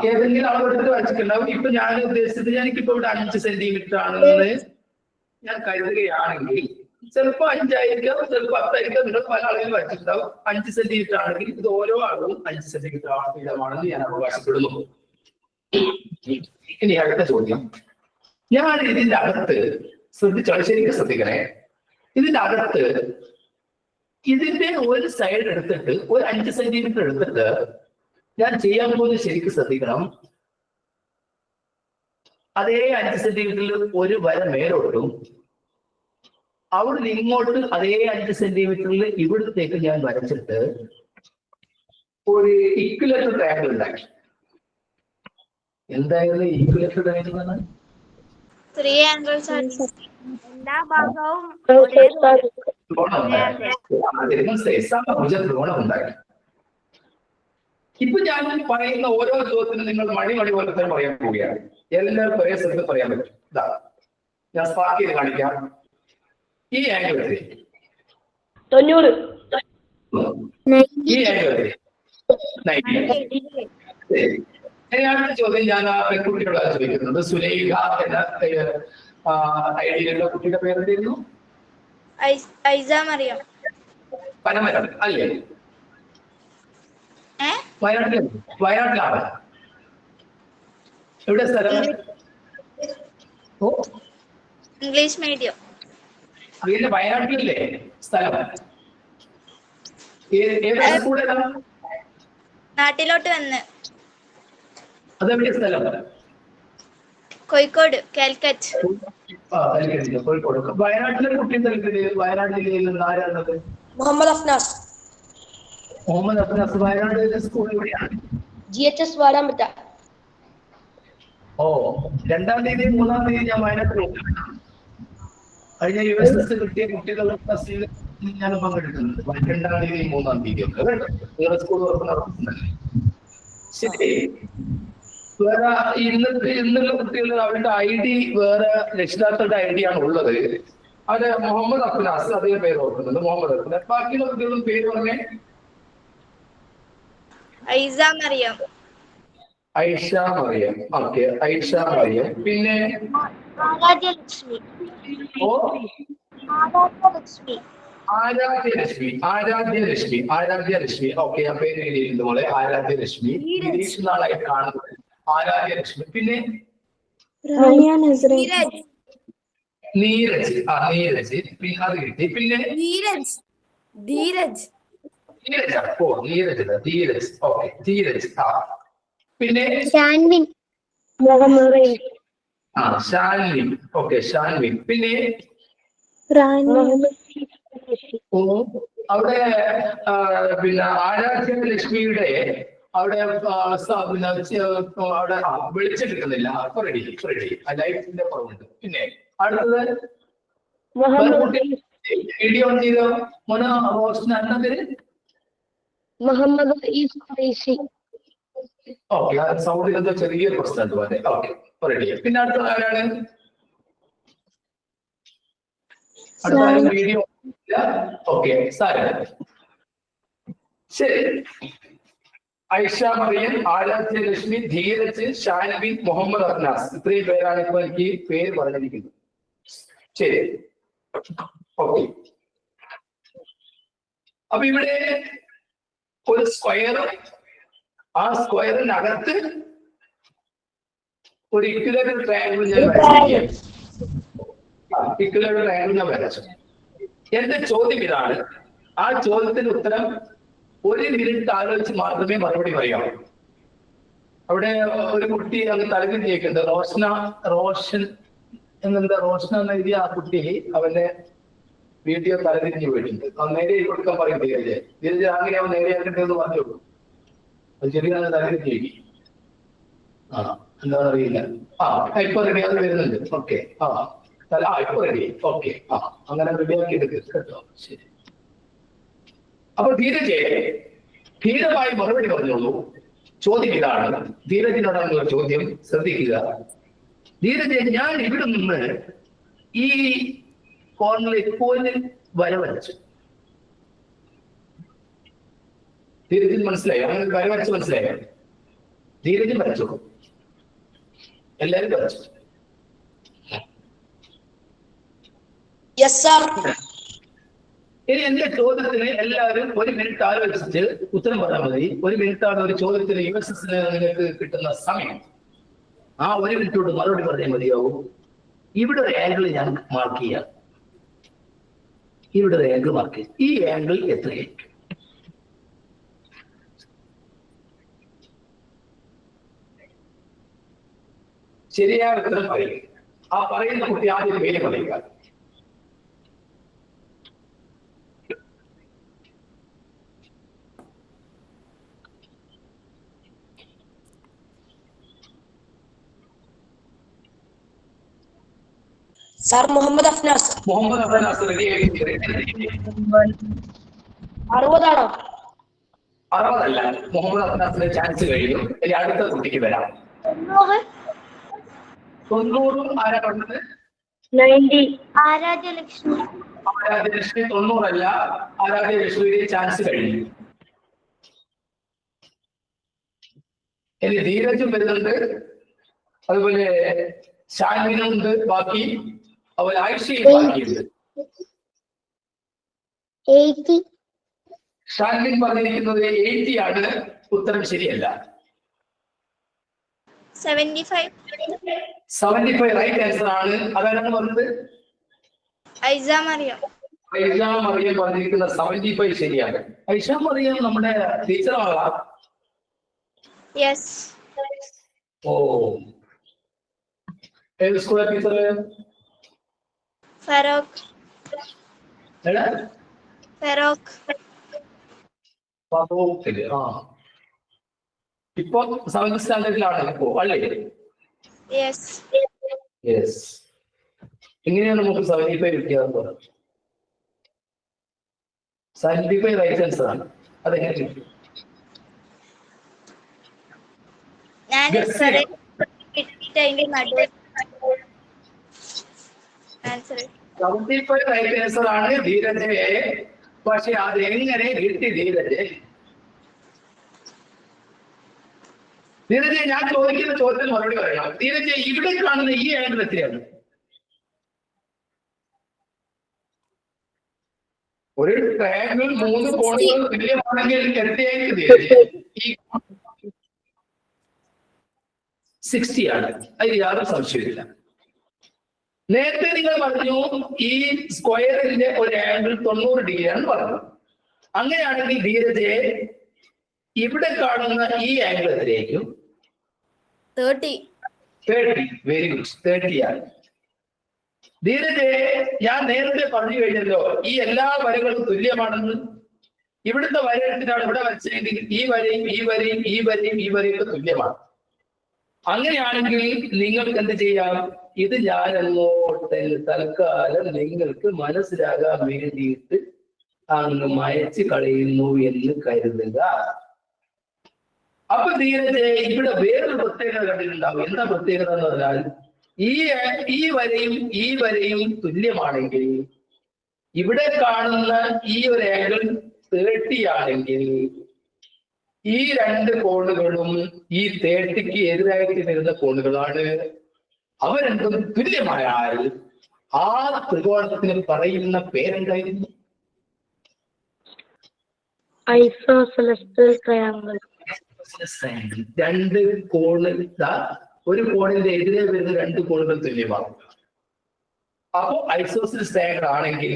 ഏതെങ്കിലും അളവെടുത്ത് വരച്ചിട്ടുണ്ടാവും. ഇപ്പൊ ഞാൻ ഉദ്ദേശിച്ചത്, എനിക്കിപ്പോ ഇവിടെ 5 സെന്റിമീറ്റർ ആണെന്ന് ഞാൻ കരുതുകയാണെങ്കിൽ ചിലപ്പോ 5 ആയിരിക്കാം, ചിലപ്പോ 10 ആയിരിക്കാം. നിങ്ങൾ പല ആളുകൾ വരച്ചിട്ടുണ്ടാവും. 5 സെന്റിമീറ്റർ ആണെങ്കിൽ ഇത് ഓരോ അളവും 5 സെന്റിമീറ്റർ വീതമാണെന്ന് ഞാൻ അവകാശപ്പെടുന്നു. ഇനി അടുത്ത ചോദ്യം. ഞാൻ ഇതിന്റെ അകത്ത് ശരിക്കും ശ്രദ്ധിക്കണേ. ഇതിന്റെ അകത്ത് ഇതിന്റെ ഒരു സൈഡ് എടുത്തിട്ട് ഒരു 5 സെന്റിമീറ്റർ എടുത്തിട്ട് ഞാൻ ചെയ്യാൻ പോകുന്നത് ശരിക്കും ശ്രദ്ധിക്കണം. അതേ 5 സെന്റിമീറ്ററിൽ ഒരു വര മേലോട്ടും അവിടെ ഇങ്ങോട്ട് അതേ 5 സെന്റിമീറ്ററിൽ ഇവിടത്തേക്ക് ഞാൻ വരച്ചിട്ട് ഒരു ഇക്വലേറ്റർ ട്രയാങ്കിൾ ഉണ്ടാക്കി. എന്തായിരുന്നു ഈക്വലേറ്റർ ട്രയാങ്കിൾ എന്ന്? 3 angles are എല്ലാ ഭാഗവും ത്രികോണം ഉണ്ടാക്കി. ഇപ്പൊ ഞാൻ പറയുന്ന ഓരോ ചോദ്യത്തിനും നിങ്ങൾ മണി പോലെ തന്നെ പറയാൻ പോവുകയാണ്. എല്ലാവർക്കും ഒരേ സ്ഥലത്ത് പറയാൻ പറ്റും. ഇതാ ഞാൻ സ്പാർക്ക് ചെയ്ത് കാണിക്കാം. ഈ ആംഗിൾ 90. ഈ ആംഗിൾ 90. അടുത്ത ചോദ്യം ഞാൻ ആ പെൺകുട്ടിയോട് ചോദിക്കുന്നുണ്ട്. സുലൈഖ എന്ന ഐഡിയിലുള്ള കുട്ടിയുടെ പേരെന്തായിരുന്നു? ഐസ മറിയം. പനമരം അല്ലേ? വയനാട്ടിലാണ്. എവിടെ സ്ഥലം? English medium. അതിന്റെ വയനാട്ടിലല്ലേ സ്ഥലം? ഏതാ സ്കൂൾ? ഏതാ? നാട്ടിലോട്ട് വന്ന്. അതെവിടെ സ്ഥലം? കോഴിക്കോട്, കാലിക്കറ്റ്. കോഴിക്കോട്. വയനാട്ടിലെ കുട്ടി വയനാട് ജില്ലയിൽ നിന്ന് ആരാണത്? മുഹമ്മദ് അഫ്നാസ്. മുഹമ്മദ് അഫ്നാസ്. വയനാട് സ്കൂൾ എവിടെയാണ്? GHS വാടാമ്പറ്റ. ഓ, 2ാം തീയതി 3ാം തീയതി ഞാൻ വയനാട്ടിൽ കഴിഞ്ഞ USS കിട്ടിയ കുട്ടികളുടെ ക്ലാസ്സിൽ ഞാൻ പങ്കെടുക്കുന്നുണ്ട്. 2ാം തീയതി 3ാം തീയതി ഒക്കെ നിങ്ങളുടെ സ്കൂൾ തുറപ്പ് നടത്തുന്നുണ്ടല്ലേ? ശരി. വേറെ ഇന്നുള്ള കുട്ടികൾ അവരുടെ ID വേറെ രക്ഷിതാക്കളുടെ ID ആണ് ഉള്ളത്. അത് മുഹമ്മദ് അഫ്നാസ്, അതേ പേര് ഓർക്കുന്നുണ്ട്, മുഹമ്മദ് അഫ്നാസ്. ബാക്കിയുള്ള കുട്ടികളും പേര് പറഞ്ഞേ. ഐസ മറിയം. ഐഷ മറിയം. ഓക്കെ, ഐഷ മറിയം. പിന്നെ ആരാധ്യലക്ഷ്മി. ഓ, ആരാധ്യലക്ഷ്മി ഓക്കെ ഞാൻ പേര് എഴുതിയിരുന്നു പോലെ ആരാധ്യലക്ഷ്മി ഗിരീഷ് എന്നാളായി കാണുന്നത് ആരാധ്യലക്ഷ്മി പിന്നെ നീരജ് നീരജ് പിന്നെ അത് കിട്ടി പിന്നെ ധീരജ് ഓ നീരജ് ഓക്കെ ധീരജ് പിന്നെ ഷാൻവിൻ മുഹമ്മദ് ഷാൻവിൻ ഓക്കെ ഷാൻവിൻ പിന്നെ ഓ അവിടെ പിന്നെ ആരാധ്യലക്ഷ്മിയുടെ അവിടെ അവിടെ വിളിച്ചെടുക്കുന്നില്ല അപ്പൊ റെഡി ലൈഫിന്റെ കുറവുണ്ട് പിന്നെ അടുത്തത് വീഡിയോ ഓൺ ചെയ്തോ മോന റോഷൻ എന്നതിന് മുഹമ്മദ് ഓക്കെ സൗണ്ടിൽ എന്തോ ചെറിയൊരു പ്രശ്നം പോലെ ഓക്കെ റെഡി പിന്നെ അടുത്ത ആരാണ് അടുത്ത വീഡിയോ ഓക്കെ സാരം ശരി ഐഷ മറിയം ആരാധ്യലക്ഷ്മി ധീരജ് ഷാൻവിൻ മുഹമ്മദ് അർനാസ് ഇത്രയും പേരാണ് ഇപ്പൊ എനിക്ക് പേര് പറഞ്ഞിരിക്കുന്നത് ശരി ഓക്കെ അപ്പൊ ഇവിടെ ഒരു സ്ക്വയർ ആ സ്ക്വയറിനകത്ത് ഒരു ഇക്വലേറ്റർ ട്രയാങ്കിൾ ഞാൻ വരച്ചിരിക്കുകയാണ് ഇക്വലേറ്റർ ട്രയാങ്കിൾ ഞാൻ വരച്ചു എന്റെ ചോദ്യം ഇതാണ് ആ ചോദ്യത്തിന്റെ ഉത്തരം 1 മിനിറ്റ് ആലോചിച്ച് മാത്രമേ മറുപടി പറയാവൂ അവിടെ ഒരു കുട്ടി അങ്ങ് തലകുന്നിയേക്കുന്നുണ്ട് റോഷൻ എന്ന് എഴുതിയ ആ കുട്ടി അവന്റെ വീഡിയോ തലതിരിഞ്ഞ് പോയിട്ടുണ്ട് നേരെ കൊടുക്കാൻ പറയും ധീരജ് അങ്ങനെ അവൻ നേരെ ആക്കണ്ടെന്ന് പറഞ്ഞോളൂ അത് ശരിയാണ് തലതിരിഞ്ഞേക്ക് എന്താണെന്ന് അറിയില്ല ഇപ്പൊ റെഡി അത് വരുന്നുണ്ട് ഓക്കെ ഇപ്പൊ റെഡി ഓക്കെ അങ്ങനെ റെഡിയാക്കി എടുക്കുക കേട്ടോ ശരി അപ്പൊ ധീരമായി മറുപടി പറഞ്ഞോളൂ ചോദ്യം ഇതാണ് ധീരജിനോടാണുള്ള ചോദ്യം ശ്രദ്ധിക്കുക ധീരജ് ഞാൻ ഇവിടെ നിന്ന് ഈ കോർണറിൽ എപ്പോഴും വരവരച്ചു ധീരജിന് മനസ്സിലായോ അങ്ങനെ വരവരച്ച് മനസ്സിലായോ ധീരജ് വരച്ചു എല്ലാരും വരച്ചു ഇനി എന്റെ ചോദ്യത്തിന് എല്ലാവരും 1 മിനിറ്റ് ആലോചിച്ചിട്ട് ഉത്തരം പറഞ്ഞാൽ മതി 1 മിനിറ്റാണ് ഒരു ചോദ്യത്തിന് USS നിങ്ങൾക്ക് കിട്ടുന്ന സമയം ആ 1 മിനിറ്റോട് മറുപടി പറഞ്ഞാൽ മതിയാവും ഇവിടെ ഒരു ആംഗിൾ ഞാൻ മാർക്ക് ചെയ്യാം ഇവിടെ ഒരു ആംഗിൾ മാർക്ക് ചെയ്യാം ഈ ആംഗിൾ എത്രയായിരിക്കും ശരിയായ ഉത്തരം പറയുക ആ പറയുന്ന കുട്ടി ആദ്യം പേര് പറയുക സാർ മുഹമ്മദ് അഫ്നാസ് റെഡി 60 ആണോ 60 അല്ല മുഹമ്മദ് അഫ്നാസിന്റെ ചാൻസ് കഴിഞ്ഞു ഇനി അടുത്ത കുട്ടിക്ക് വരാം 90 ആരാ പറഞ്ഞത് 90 ആരാധ്യലക്ഷ്മി 90 അല്ല ആരാധ്യലക്ഷ്മിയുടെ ചാൻസ് കഴിഞ്ഞു ഇനി ധീരജും വരുന്നുണ്ട് അതുപോലെ ഷാൻവിനുണ്ട് ബാക്കി അതുപോലെ ആയിഷയും ബാക്കിയുണ്ട് 80 ഷാൻവിൻ പറഞ്ഞിരിക്കുന്നത് 80 ആണ് ഉത്തരം ശരിയല്ല 75 റൈറ്റ് ആൻസർ ആണ് അതാണ് പറഞ്ഞത് ഐഷ മറിയം പറഞ്ഞിരിക്കുന്ന 75 ശരിയാണ് ഐഷ മറിയം നമ്മുടെ ടീച്ചറാണോ യെസ് ഓ ഏത് സ്കൂളിലെ ടീച്ചർ ഫറോക്ക് ഇപ്പൊ 7th സ്റ്റാൻഡേർഡിലാണ് ഇപ്പോ അല്ലേ യെസ് എങ്ങനെയാണ് നമുക്ക് 75 കിട്ടിയതെന്ന് പറഞ്ഞു 75 റൈറ്റ് ആൻസർ ആണ് അതെങ്ങനെ കിട്ടി റൈറ്റ് ആൻസർ ആണ് ധീരജയെ പക്ഷെ അത് എങ്ങനെ കിട്ടി ധീരജ് ഞാൻ ചോദിക്കുന്ന ചോദ്യത്തിന് മറുപടി പറയണം ധീരജ് ഇവിടെ കാണുന്ന ഈ ആംഗിൾ എത്രയാണ് ഒരു ട്രയാങ്കിൾ 3 കോണുകൾ തുല്യമാണെങ്കിൽ എത്രയായിരിക്കും ധീരജ്? ഈ 60 ആണ്, അതിൽ യാതൊരു സംശയമില്ല. നേരത്തെ നിങ്ങൾ പറഞ്ഞു ഈ സ്ക്വയറിന്റെ ഒരു ആംഗിൾ 90 ഡിഗ്രിയാണ് പറഞ്ഞത്. അങ്ങനെയാണെങ്കിൽ ധീരജയെ ഇവിടെ കാണുന്ന ഈ ആംഗിൾ എത്രയായിരിക്കും? 30. വെരി ഗുഡ്, 30 ആണ്. ധീരജയെ ഞാൻ നേരത്തെ പറഞ്ഞു കഴിഞ്ഞല്ലോ ഈ എല്ലാ വരകളും തുല്യമാണെന്ന്. ഇവിടുത്തെ വര എടുത്തിട്ടാണ് ഇവിടെ വരച്ചെങ്കിൽ ഈ വരയും ഈ വരയും ഈ വരയും ഈ വരയും തുല്യമാണ്. അങ്ങനെയാണെങ്കിൽ നിങ്ങൾക്ക് എന്ത് ചെയ്യാം? ഇത് ഞാൻ അങ്ങോട്ട് തൽക്കാലം നിങ്ങൾക്ക് മനസ്സിലാകാൻ വേണ്ടിയിട്ട് അങ്ങ് മയച്ച് കളയുന്നു എന്ന് കരുതുക. അപ്പൊ ധീരജെ ഇവിടെ വേറൊരു പ്രത്യേകത കണ്ടിട്ടുണ്ടാവും. എന്താ പ്രത്യേകത എന്ന് പറഞ്ഞാൽ ഈ വരയും ഈ വരയും തുല്യമാണെങ്കിൽ ഇവിടെ കാണുന്ന ഈ ഒരു ആംഗിൾ 30 ആണെങ്കിൽ ഈ 2 കോണുകളും ഈ 30ക്ക് എതിരായിട്ട് വരുന്ന കോണുകളാണ്. അവ രണ്ടും തുല്യമായാൽ ആ ത്രികോണത്തിന് പറയുന്ന പേരെന്തായിരുന്നു? ഐസോസെലസ്റ്റൽ ട്രയാങ്കിൾ. 2 കോണിൽ ഒരു കോണിന്റെ എതിരെ വരുന്ന 2 കോണുകൾ തുല്യമാണ്. അപ്പോ ഐസോസെലസ് ട്രയാങ്കിൾ ആണെങ്കിൽ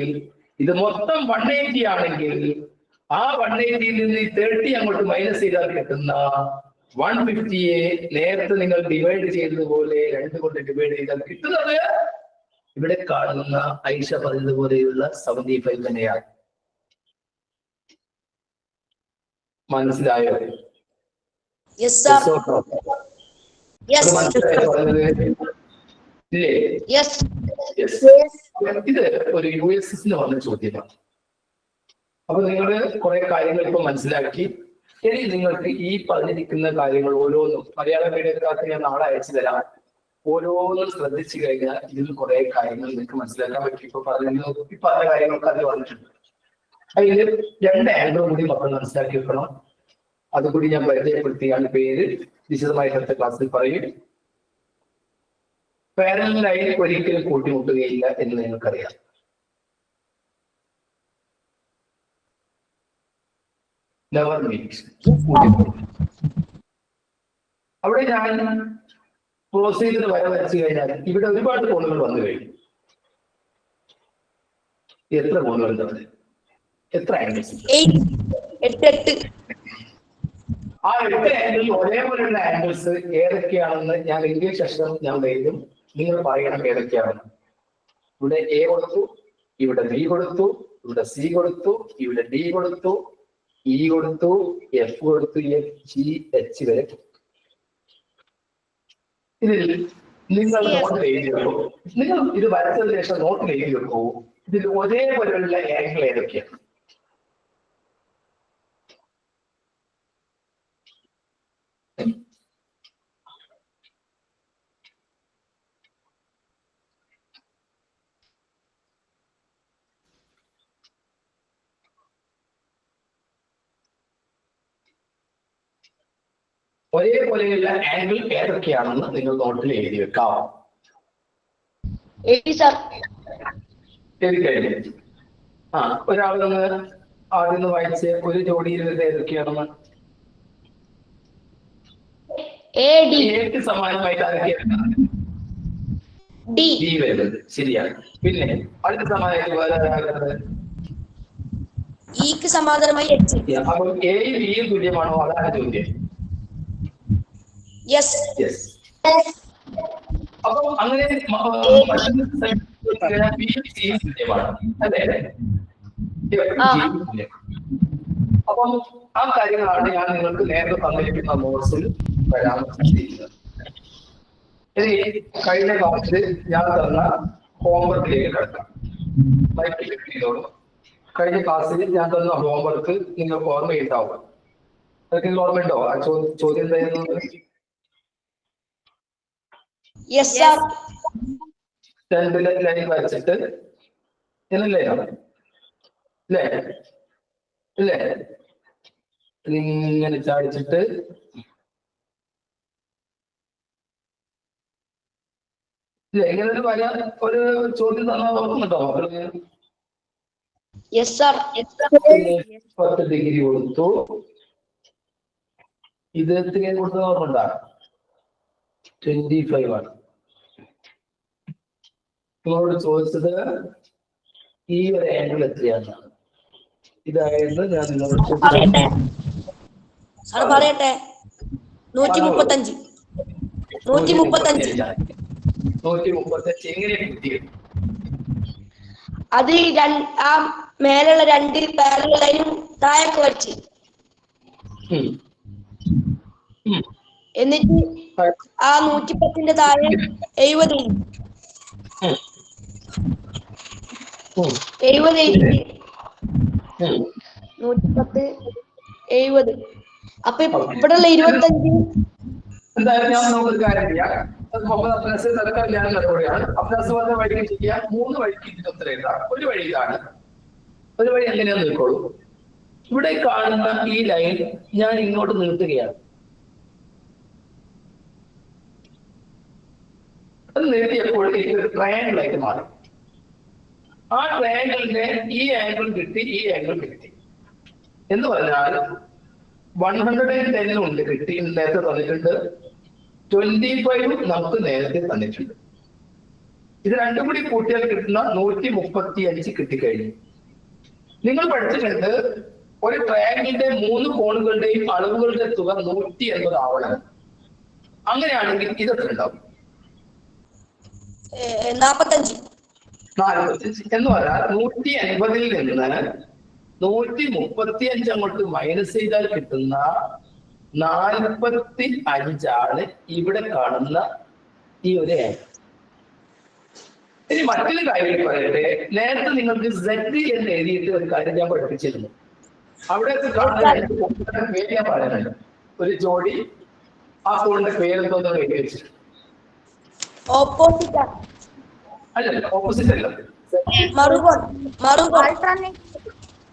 ഇത് മൊത്തം 180 ആണെങ്കിൽ ആ 180യിൽ നിന്ന് 30 അങ്ങോട്ട് മൈനസ് ചെയ്താൽ കിട്ടുന്ന 150യെ നേരത്തെ നിങ്ങൾ ഡിവൈഡ് ചെയ്തതുപോലെ 2 കൊണ്ട് ഡിവൈഡ് ചെയ്താൽ കിട്ടുന്നത് ഇവിടെ കാണുന്ന ഐഷ പറഞ്ഞതുപോലെയുള്ള 75 തന്നെയാണ്. മനസ്സിലായോ? Yes sir. യെസ്. ഇല്ലേ? യെസ്. ഇത് ഒരു USSന് വന്ന ചോദ്യമാണ്. അപ്പൊ നിങ്ങൾ കുറെ കാര്യങ്ങൾ ഇപ്പൊ മനസ്സിലാക്കി. ഇനി നിങ്ങൾക്ക് ഈ പറഞ്ഞിരിക്കുന്ന കാര്യങ്ങൾ ഓരോന്നും മലയാളം മീഡിയത്തിനകത്ത് ഞാൻ നാളെ അയച്ചു തരാം. ഓരോന്നും ശ്രദ്ധിച്ചു കഴിഞ്ഞാൽ ഇതിൽ കുറെ കാര്യങ്ങൾ നിങ്ങൾക്ക് മനസ്സിലാക്കാൻ പറ്റും. ഇപ്പൊ പറഞ്ഞ കാര്യങ്ങളൊക്കെ അതിൽ വന്നിട്ടുണ്ട്. അതിൽ 2 ആംഗിളും കൂടി മക്കൾ മനസ്സിലാക്കി വെക്കണം. അതുകൂടി ഞാൻ പരിചയപ്പെടുത്തിയാണ് പേര് വിശദമായി അടുത്ത ക്ലാസ്സിൽ പറയും. പാരലൽ ലൈൻ ഒരിക്കലും കൂട്ടിമുട്ടുകയില്ല എന്ന് നിങ്ങൾക്കറിയാം. Never meet. അവിടെ ഞാൻ ക്ലോസ് ചെയ്തത് വരച്ചു കഴിഞ്ഞാൽ ഇവിടെ ഒരുപാട് കോണുകൾ വന്നു കഴിഞ്ഞു. എത്ര കോണുകൾ ഉണ്ട്? എത്ര ആംഗിൾസ്? 8. ആ 8 ആംഗിളിൽ ഒരേപോലെയുള്ള ആംഗിൾസ് ഏതൊക്കെയാണെന്ന് ഞാൻ ഇംഗ്ലീഷ് അക്ഷരം ഞാൻ എഴുതും. നിങ്ങൾ പറയണം ഏതൊക്കെയാണെന്ന്. ഇവിടെ A കൊടുത്തു, ഇവിടെ B കൊടുത്തു, ഇവിടെ C കൊടുത്തു, ഇവിടെ D കൊടുത്തു, E കൊടുത്തു, F കൊടുത്തു, F G H വരെ. ഇതിൽ നിങ്ങൾ നോട്ടിൽ എഴുതി വെക്കൂ. നിങ്ങൾ ഇത് വരച്ചതിന് ശേഷം നോട്ടിൽ എഴുതി വെക്കൂ. ഇതിൽ ഒരേപോലെയുള്ള ആംഗിൾ ഏതൊക്കെയാണ്? ഒരേപോലെയുള്ള ആംഗിൾ ഏതൊക്കെയാണെന്ന് നിങ്ങൾ നോട്ടിൽ എഴുതി വെക്കാം. എഴുതി കഴിഞ്ഞു. ഒരാളൊന്ന് ആദ്യം വായിച്ച് ഒരു ജോഡിയിൽ വരുന്നത് ഏതൊക്കെയാണെന്ന്. എക്ക് സമാനമായിട്ട് ആരൊക്കെയാണ്? ഡി വരുന്നത്. ശരിയാണ്. പിന്നെ അടുത്ത സമാനമായിട്ട് വേറെ ഇക്ക് സമാന്തരമായി H. അപ്പം എയും ബിയും തുല്യമാണോ? അതാണ് ചോദ്യം. യെസ്. അപ്പം അങ്ങനെ തുല്യമാണ് അല്ലേ? അപ്പം ആ കാര്യങ്ങളാണ് ഞാൻ നിങ്ങൾക്ക് നേരത്തെ തന്നിരിക്കുന്ന നോട്ട്സിൽ പരാമർശിച്ചിരിക്കുന്നത്. ഇനി കഴിഞ്ഞ ക്ലാസ്സിൽ ഞാൻ തന്ന ഹോംവർക്കിലേക്ക് കിടക്കാം. കഴിഞ്ഞ ക്ലാസ്സിൽ ഞാൻ തന്ന ഹോംവർക്ക് നിങ്ങൾക്ക് ഓർമ്മയുണ്ടാവും. അതൊക്കെ ഓർമ്മയുണ്ടോ? ആ ചോദ്യം എന്തായിരുന്നു? ലൈൻ വരച്ചിട്ട് എന്നല്ലേ അല്ലേ ഇങ്ങനെ ചാടിച്ചിട്ട് ഇല്ല ഇങ്ങനെ ഒരു ചോദ്യം തന്നാൽ ഓർക്കുന്നുണ്ടോ? Yes, sir. 10 ഡിഗ്രി കൊടുത്തു. ഇത് എത്രയും കൊടുത്തത് ഓർമ്മ 25 ആണ്. നിങ്ങളോട് ചോദിച്ചത് ഈ ഒരു ആംഗിൾ എത്രയാണ്? ഇതായിരുന്നു ഞാൻ നിങ്ങളോട് പറയട്ടെ. സാർ പറയട്ടെ. 135. 135 എങ്ങനെ കിട്ടി? അത് ആ മേലുള്ള 2 പാരലൽ ലൈനും താഴേക്ക് വരച്ച് എന്നിട്ട് ആ 110ന്റെ താഴെ 70 110 70. അപ്പൊ ഇവിടെ ഉള്ള 25 എന്തായാലും ഞാൻ നമുക്കൊരു കാര്യം ചെയ്യാം. ഞാൻ മറുപടിയാണ്. അഭ്യാസം വന്ന വഴിക്ക് ചെയ്യാം. 3 വഴിക്ക് ഇതിന്റെ ഉത്തരം എഴുതാം. ഒരു വഴി ഇതാണ്. ഒരു വഴി എങ്ങനെയാന്ന് നോക്കോളൂ. ഇവിടെ കാണുന്ന ഈ ലൈൻ ഞാൻ ഇങ്ങോട്ട് നീട്ടുകയാണ്. അത് നീട്ടിയപ്പോൾ ഇതൊരു ട്രയാങ്കിൾ ആയിട്ട് മാറി. ആ ട്രയാങ്കിളിന് ഈ ആംഗിൾ കിട്ടി, ഈ ആംഗിൾ കിട്ടി എന്ന് പറഞ്ഞാൽ 110 ഉണ്ട് കിട്ടി, നേരത്തെ തന്നിട്ടുണ്ട്. 25 നമുക്ക് നേരത്തെ തന്നിട്ടുണ്ട്. ഇത് രണ്ടും കൂടി കൂട്ടിയാൽ കിട്ടുന്ന 135 കിട്ടിക്കഴിഞ്ഞു. നിങ്ങൾ പഠിച്ചിട്ടുണ്ട് ഒരു ട്രയാങ്കിളിന്റെ 3 കോണുകളുടെയും അളവുകളുടെ തുക 180 ആവണം. അങ്ങനെയാണെങ്കിൽ ഇതൊക്കെ ഉണ്ടാവും 45 എന്ന് പറഞ്ഞാൽ 180 നിന്ന് 135 അങ്ങോട്ട് മൈനസ് ചെയ്താൽ കിട്ടുന്ന 45 ഇവിടെ കാണുന്ന ഈ ഒരു ആംഗിൾ. ഇനി മറ്റൊരു കാര്യം പറയട്ടെ. നേരത്തെ നിങ്ങൾക്ക് Z എന്ന് എഴുതിയിട്ട് ഒരു കാര്യം ഞാൻ പഠിപ്പിച്ചിരുന്നു. അവിടെ കാണുന്ന പേര് ഞാൻ പറയുന്നുണ്ട്. ഒരു ജോഡി ആ കോണിന്റെ പേരെന്തോന്ന് എഴുതി വെച്ചിട്ടുണ്ട്. ഓപ്പോസിറ്റ് അല്ലല്ല, ഓപ്പോസിറ്റ് അല്ല, മറുകോൺ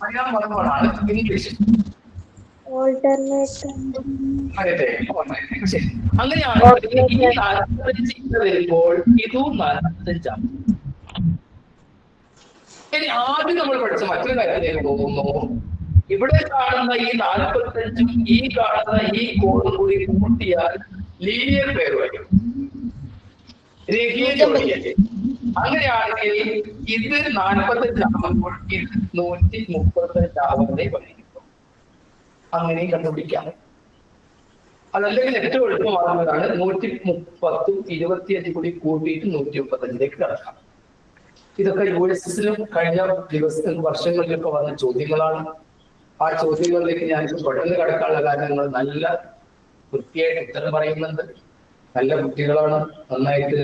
മലയാളമാണ് ഇംഗ്ലീഷ്. അങ്ങനെയാണെങ്കിൽ ഈ 45 വരുമ്പോൾ ഇതും 45 ആണ്. ഇനി ആദ്യം നമ്മൾ പഠിച്ച മറ്റൊരു കാര്യത്തിലേക്ക് പോകുന്നു. ഇവിടെ കാണുന്ന ഈ 45ഉം ഈ കാണുന്ന ഈ കോണും കൂടി കൂട്ടിയാൽ ലീനിയർ പെയർ വരും, രേഖീയ ജോഡിയല്ലേ. അങ്ങനെയാണെങ്കിൽ ഇത് 45 ആകുമ്പോൾ ഇത് 135 ആവുന്നതേ പറയും. അങ്ങനെയും കണ്ടുപിടിക്കാം. അതല്ലെങ്കിൽ ഏറ്റവും എളുപ്പമാകുന്നതാണ് 130ഉം 25 കൂടി കൂട്ടിയിട്ട് 135ലേക്ക് കടക്കാം. ഇതൊക്കെ USSലും കഴിഞ്ഞ വർഷങ്ങളിലൊക്കെ വന്ന ചോദ്യങ്ങളാണ്. ആ ചോദ്യങ്ങളിലേക്ക് ഞാൻ പെട്ടെന്ന് കടക്കാനുള്ള കാര്യങ്ങൾ നല്ല വൃത്തിയായിട്ട് ഉത്തരം പറയുന്നുണ്ട്. നല്ല കുട്ടികളാണ്, നന്നായിട്ട്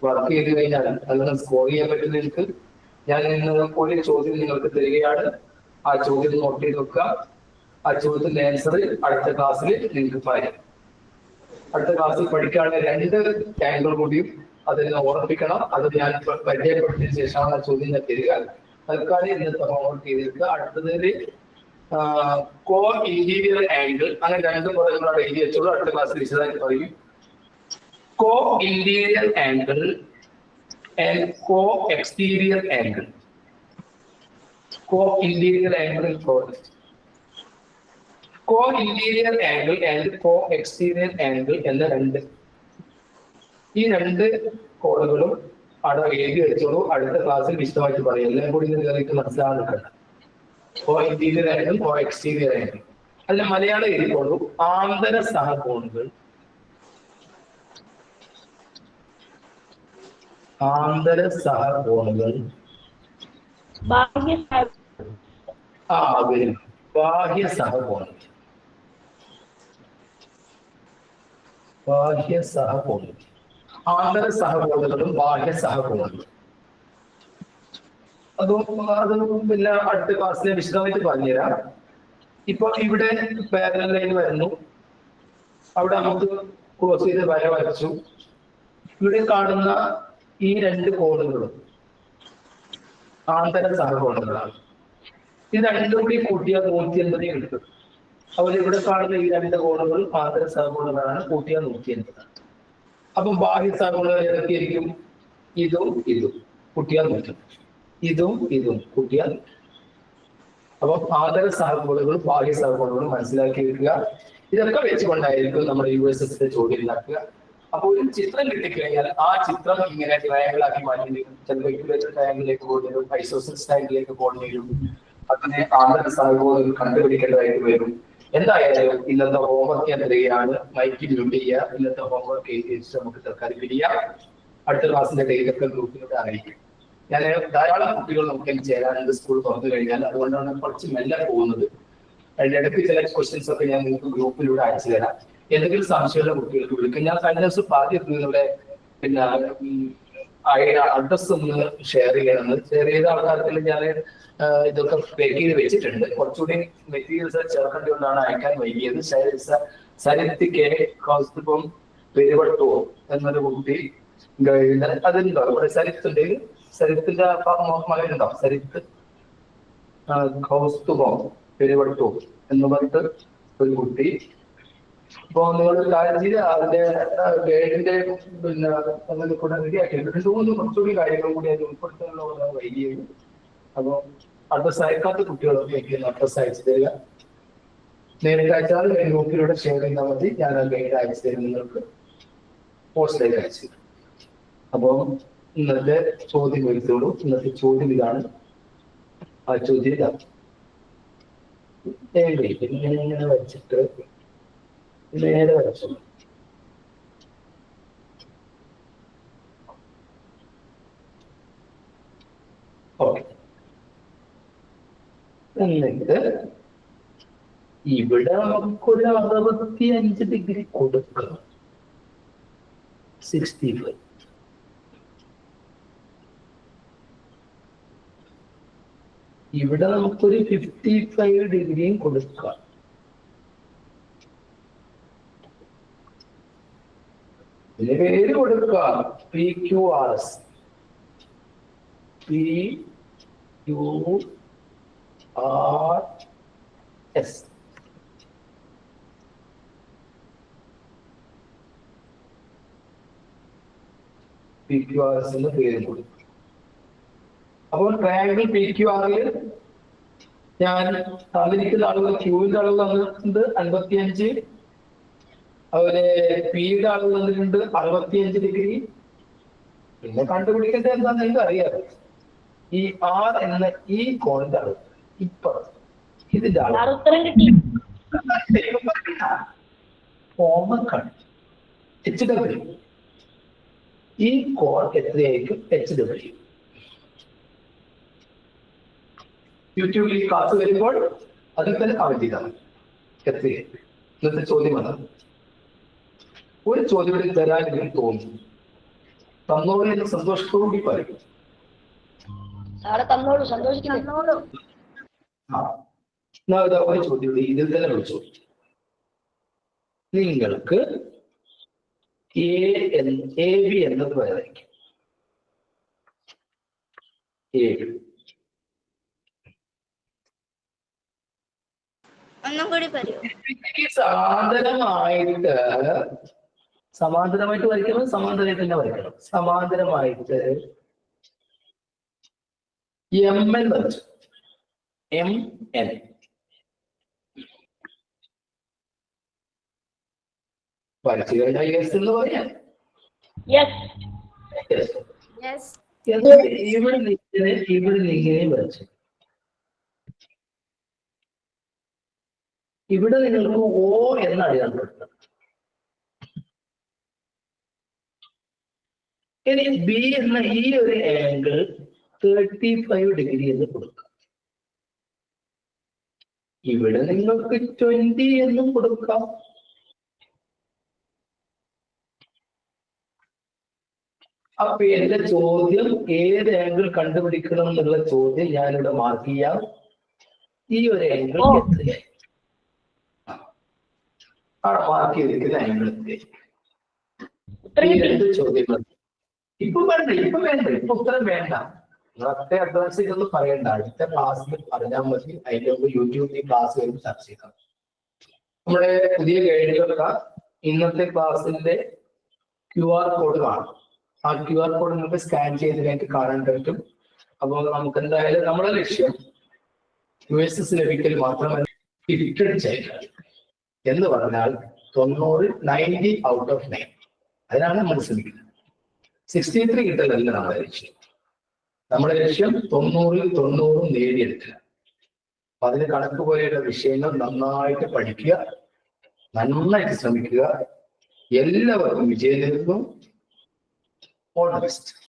വർക്ക് ചെയ്ത് കഴിഞ്ഞാൽ നല്ലോണം സ്കോർ ചെയ്യാൻ പറ്റും നിങ്ങൾക്ക്. ഞാൻ ഇന്ന് ഒരു ചോദ്യം നിങ്ങൾക്ക് തരികയാണ്. ആ ചോദ്യം നോട്ട് ചെയ്ത് വെക്കുക. ആ ചോദ്യത്തിന്റെ ആൻസർ അടുത്ത ക്ലാസ്സിൽ നിങ്ങൾക്ക് പറയാം. അടുത്ത ക്ലാസ്സിൽ പഠിക്കാനുള്ള 2 ആംഗിൾ കൂടിയും അതിനെ ഓർമ്മിപ്പിക്കണം. അത് ഞാൻ പരിചയപ്പെടുത്തിയതിനു ശേഷമാണ് ആ ചോദ്യം ഞാൻ തരിക. തൽക്കാലം ഇന്നത്തെ ഹോംവർക്ക് ചെയ്തിരിക്കുക. അടുത്തതിൽ കോ ഇന്റീരിയർ ആംഗിൾ, അങ്ങനെ 2 പദങ്ങളാണ് എഴുതി വെച്ചോളൂ. അടുത്ത ക്ലാസ്സിൽ വിശദമായിട്ട് പറയും. കോ interior angle and co exterior angle. Co interior angle co-interior angle and co-exterior angle എന്ന 2 ഈ 2 കോണുകളും അവിടെ എഴുതി വെച്ചോളൂ. അടുത്ത ക്ലാസ്സിൽ വിശദമായിട്ട് പറയും. എല്ലാം കൂടി നിങ്ങൾക്ക് മനസ്സിലാകുന്നുണ്ട്. co-interior angle, co-exterior angle. അതിന് മലയാളം എഴുതിക്കോളൂ. ആന്തര സഹകോണുകൾ. ആന്തര സഹകോണുകൾ. ബാഹ്യ സഹകോണുകൾ. ബാഹ്യ സഹകോണുകൾ. ആന്തര സഹകോണുകളും ബാഹ്യ സഹകോണുകളും. അത് പിന്നെ അടുത്ത ക്ലാസ്സിൽ വിശദമായിട്ട് പറഞ്ഞുതരാം. ഇപ്പൊ ഇവിടെ പാരലൽ ലൈൻ വരുന്നു. അവിടെ നമുക്ക് ക്രോസ് ചെയ്ത് വര വരച്ചു. ഇവിടെ കാണുന്ന ഈ 2 കോണുകളും ആന്തര സഹകോണുകളാണ്. ഇത് 2 കൂടി കൂട്ടിയാൽ 180 കിട്ടും. അതുപോലെ ഇവിടെ കാണുന്ന ഈ 2 കോണുകളും ആന്തര സഹകോണുകളാണ്. കൂട്ടിയാൽ 180. അപ്പം ബാഹ്യ സഹകോണുകൾ ഏതൊക്കെയായിരിക്കും? ഇതും കൂട്ടിയാൽ 180. ഇതും കൂട്ടിയാൽ അപ്പൊ ആന്തര സഹകോണുകളും ബാഹ്യ സഹകോണുകളും മനസ്സിലാക്കി വെക്കുക. ഇതൊക്കെ വെച്ചുകൊണ്ടായിരിക്കും നമ്മുടെ USSന്റെ ചോദ്യം ഉണ്ടാക്കുക. അപ്പൊ ഒരു ചിത്രം കിട്ടിക്കഴിഞ്ഞാൽ ആ ചിത്രം ഇങ്ങനെ ട്രയാങ്കിൾ ആക്കി മാറ്റി ചിലപ്പോൾ ഇക്വേറ്റർ ട്രയാങ്കിളിലേക്ക് പോകേണ്ടി വരും, ഐസോസെൽസ് ട്രയാങ്കിളിലേക്ക് പോകേണ്ടി വരും. അതിനെ ആന്തര സഹകോണുകൾ കണ്ടുപിടിക്കേണ്ടതായിട്ട് വരും. എന്തായാലും ഇന്നത്തെ ഹോംവർക്ക് ഞാൻ തരികയാണ്. മൈക്ക് മ്യൂട്ട് ചെയ്യുക. ഇന്നത്തെ ഹോംവർക്ക് എഴുതി വെച്ച് നമുക്ക് തൽക്കാലം പിരിയാം. അടുത്ത ക്ലാസ്സിന്റെ ഡേറ്റൊക്കെ ഗ്രൂപ്പിലൂടെ അറിയിക്കും. ഞാൻ ധാരാളം കുട്ടികൾ നമുക്ക് ചേരാനുണ്ട് സ്കൂൾ തുറന്നു കഴിഞ്ഞാൽ. അതുകൊണ്ടാണ് കുറച്ച് മെല്ലെ പോകുന്നത്. അതിന്റെ ഇടയ്ക്ക് ചില ക്വസ്റ്റ്യൻസ് ഒക്കെ ഞാൻ നിങ്ങൾക്ക് ഗ്രൂപ്പിലൂടെ അയച്ചു തരാം. എന്തെങ്കിലും സംശയമുള്ള കുട്ടികൾക്ക് വിളിക്കും. ഞാൻ കഴിഞ്ഞ ദിവസം പറഞ്ഞിരുന്നതിലൂടെ പിന്നെ അഡ്രസ് ഒന്ന് ഷെയർ ചെയ്യണമെന്ന്. ഷെയർ ചെയ്ത ആൾക്കാർക്ക് ഞാൻ ഇതൊക്കെ പേക്ക് ചെയ്ത് വെച്ചിട്ടുണ്ട്. കുറച്ചുകൂടി മെറ്റീരിയൽസ് ചേർക്കേണ്ടതുകൊണ്ടാണ് അയക്കാൻ വൈകിയത്. സരിത്ത് കെ കൗസ്തുഭം പെരുവട്ടോ എന്നൊരു കുട്ടി അതുണ്ടോ ഇവിടെ? സരിത്തുണ്ടെങ്കിൽ സരിത്തിന്റെ മകനുണ്ടോ? സരിത്ത് കൗസ്തുഭം പെരുവട്ടോ എന്ന് പറഞ്ഞിട്ട് ഒരു കുട്ടി. അപ്പൊ നിങ്ങൾ കാര്യം ചെയ്ത് അതിന്റെ ഗൈഡിന്റെ പിന്നെ അങ്ങനെ കൂടെ റെഡിയാക്കിയിട്ടുണ്ട്. കുറച്ചുകൂടി കാര്യങ്ങളും കൂടി അത് ഉൾപ്പെടുത്താനുള്ള വൈകിയത്. അപ്പൊ അഡ്രസ് അയക്കാത്ത കുട്ടികളൊക്കെ അഡ്രസ് അയച്ചു തരിക. നേരിട്ട് അയച്ചാൽ ഗ്രൂപ്പിലൂടെ ഷെയർ ചെയ്താൽ മതി. ഞാൻ ആ ഗൈഡ് അയച്ചു തരും നിങ്ങൾക്ക്, പോസ്റ്റിലേക്ക് അയച്ചു തരും. അപ്പോൾ ഇന്നത്തെ ചോദ്യം വരുത്തുള്ളൂ. ഇന്നത്തെ ചോദ്യം ഇതാണ്. ആ ചോദ്യം ഇതാണ്. ഇങ്ങനെ വെച്ചിട്ട് നേരെ വരച്ചു. ഓക്കെ. എന്നിട്ട് ഇവിടെ നമുക്കൊരു 65 ഡിഗ്രി കൊടുക്കാം. 65. ഇവിടെ നമുക്കൊരു 55 ഡിഗ്രിയും കൊടുക്കാം. ഇതിന് പേര് കൊടുക്കാം PQRS. PQRS. PQRS എന്ന് പേര് കൊടുക്കും. അപ്പോൾ ട്രയാങ്കിൾ PQRൽ ഞാൻ തന്നിരിക്കുന്ന ആളുകൾ ക്യൂവിന്റെ അളവ് തന്നിട്ടുണ്ട് 55. അതുപോലെ പിയുടെ അളവ് തന്നിട്ടുണ്ട് 65 ഡിഗ്രി. പിന്നെ കണ്ടുപിടിക്കേണ്ടത് എന്താണെന്ന് എനിക്ക് അറിയാം. ഈ R എന്ന ഈ കോണിന്റെ അളവ് ഇപ്പൊ ഇതിന്റെ അളവ് HW. ഈ കോൺ എത്രയായിരിക്കും? HW. യൂട്യൂബിൽ ഈ ക്ലാസ് വരുമ്പോൾ അതിൽ തന്നെ കമന്റ് ചെയ്താൽ മതി എത്രയായിരിക്കും. ഇന്നത്തെ ചോദ്യം അതാണ്. ഒരു ചോദ്യം ഇവിടെ തരാൻ എനിക്ക് തോന്നുന്നു. തന്നോളൂ എന്ന് സന്തോഷത്തോടുകൂടി പറയും. ഒരു ചോദ്യം ഇതിൽ തന്നെ വിളിച്ചു. നിങ്ങൾക്ക് AB എന്നത് വരയ്ക്കും. ഒന്നും കൂടി പറയൂ. സമാന്തരമായിട്ട് വരയ്ക്കണം. സമാന്തരമായിട്ട് തന്നെ വരയ്ക്കണം. സമാന്തരമായിട്ട് MN വരച്ചു. MN വരച്ചു കഴിഞ്ഞാൽ യെസ് എന്ന് പറയാം. ഇവിടെ ഇങ്ങനെ വരച്ചു. ഇവിടെ നിങ്ങൾക്ക് O എന്ന് അറിയാൻ പറ്റും. ഇനി B എന്ന ഈ ഒരു ആംഗിൾ 35 ഡിഗ്രി എന്ന് കൊടുക്കാം. ഇവിടെ നിങ്ങൾക്ക് 20 എന്നും കൊടുക്കാം. അപ്പൊ എന്റെ ചോദ്യം ഏത് ആംഗിൾ കണ്ടുപിടിക്കണം എന്നുള്ള ചോദ്യം ഞാനിവിടെ മാർക്ക് ചെയ്യാം. ഈ ഒരു ആംഗിൾ എത്രയായി മാർക്ക് ചെയ്തിരിക്കുന്ന ആംഗിൾ എത്രയായി? രണ്ട് ചോദ്യങ്ങൾ. ഇപ്പൊ വേണ്ട, ഇപ്പൊ ഉത്തരം വേണ്ട. നിങ്ങളത്തെ അഡ്വാൻസ് ചെയ്തൊന്നും പറയണ്ട. അടുത്ത ക്ലാസ്സിൽ പറഞ്ഞാൽ മതി. അതിന്റെ മുമ്പ് യൂട്യൂബിൽ ക്ലാസ് വരുമ്പോൾ ചർച്ച ചെയ്താൽ. നമ്മുടെ പുതിയ ഗൈഡുകൾക്ക് ഇന്നത്തെ ക്ലാസ്സിന്റെ QR കോഡ് കാണും. ആ QR കോഡ് നിങ്ങൾക്ക് സ്കാൻ ചെയ്ത് കഴിഞ്ഞിട്ട് കാണാൻ പറ്റും. അപ്പോൾ നമുക്ക് എന്തായാലും നമ്മുടെ ലക്ഷ്യം USS ലഭിക്കൽ മാത്രമല്ല ഗിഫ്റ്റഡ് ചൈൽഡ് എന്ന് പറഞ്ഞാൽ 90 ഔട്ട് ഓഫ് 9. അതിനാണ് നമ്മൾ ശ്രമിക്കുന്നത്. 63 കിട്ടലല്ല നമ്മുടെ ലക്ഷ്യം. നമ്മുടെ ലക്ഷ്യം 90 നേടിയെടുക്കുക. അപ്പൊ അതിന് കണക്ക് പോലെയുള്ള വിഷയങ്ങൾ നന്നായിട്ട് പഠിക്കുക, നന്നായിട്ട് ശ്രമിക്കുക. എല്ലാവർക്കും വിജയം നേരുന്നു. All the best.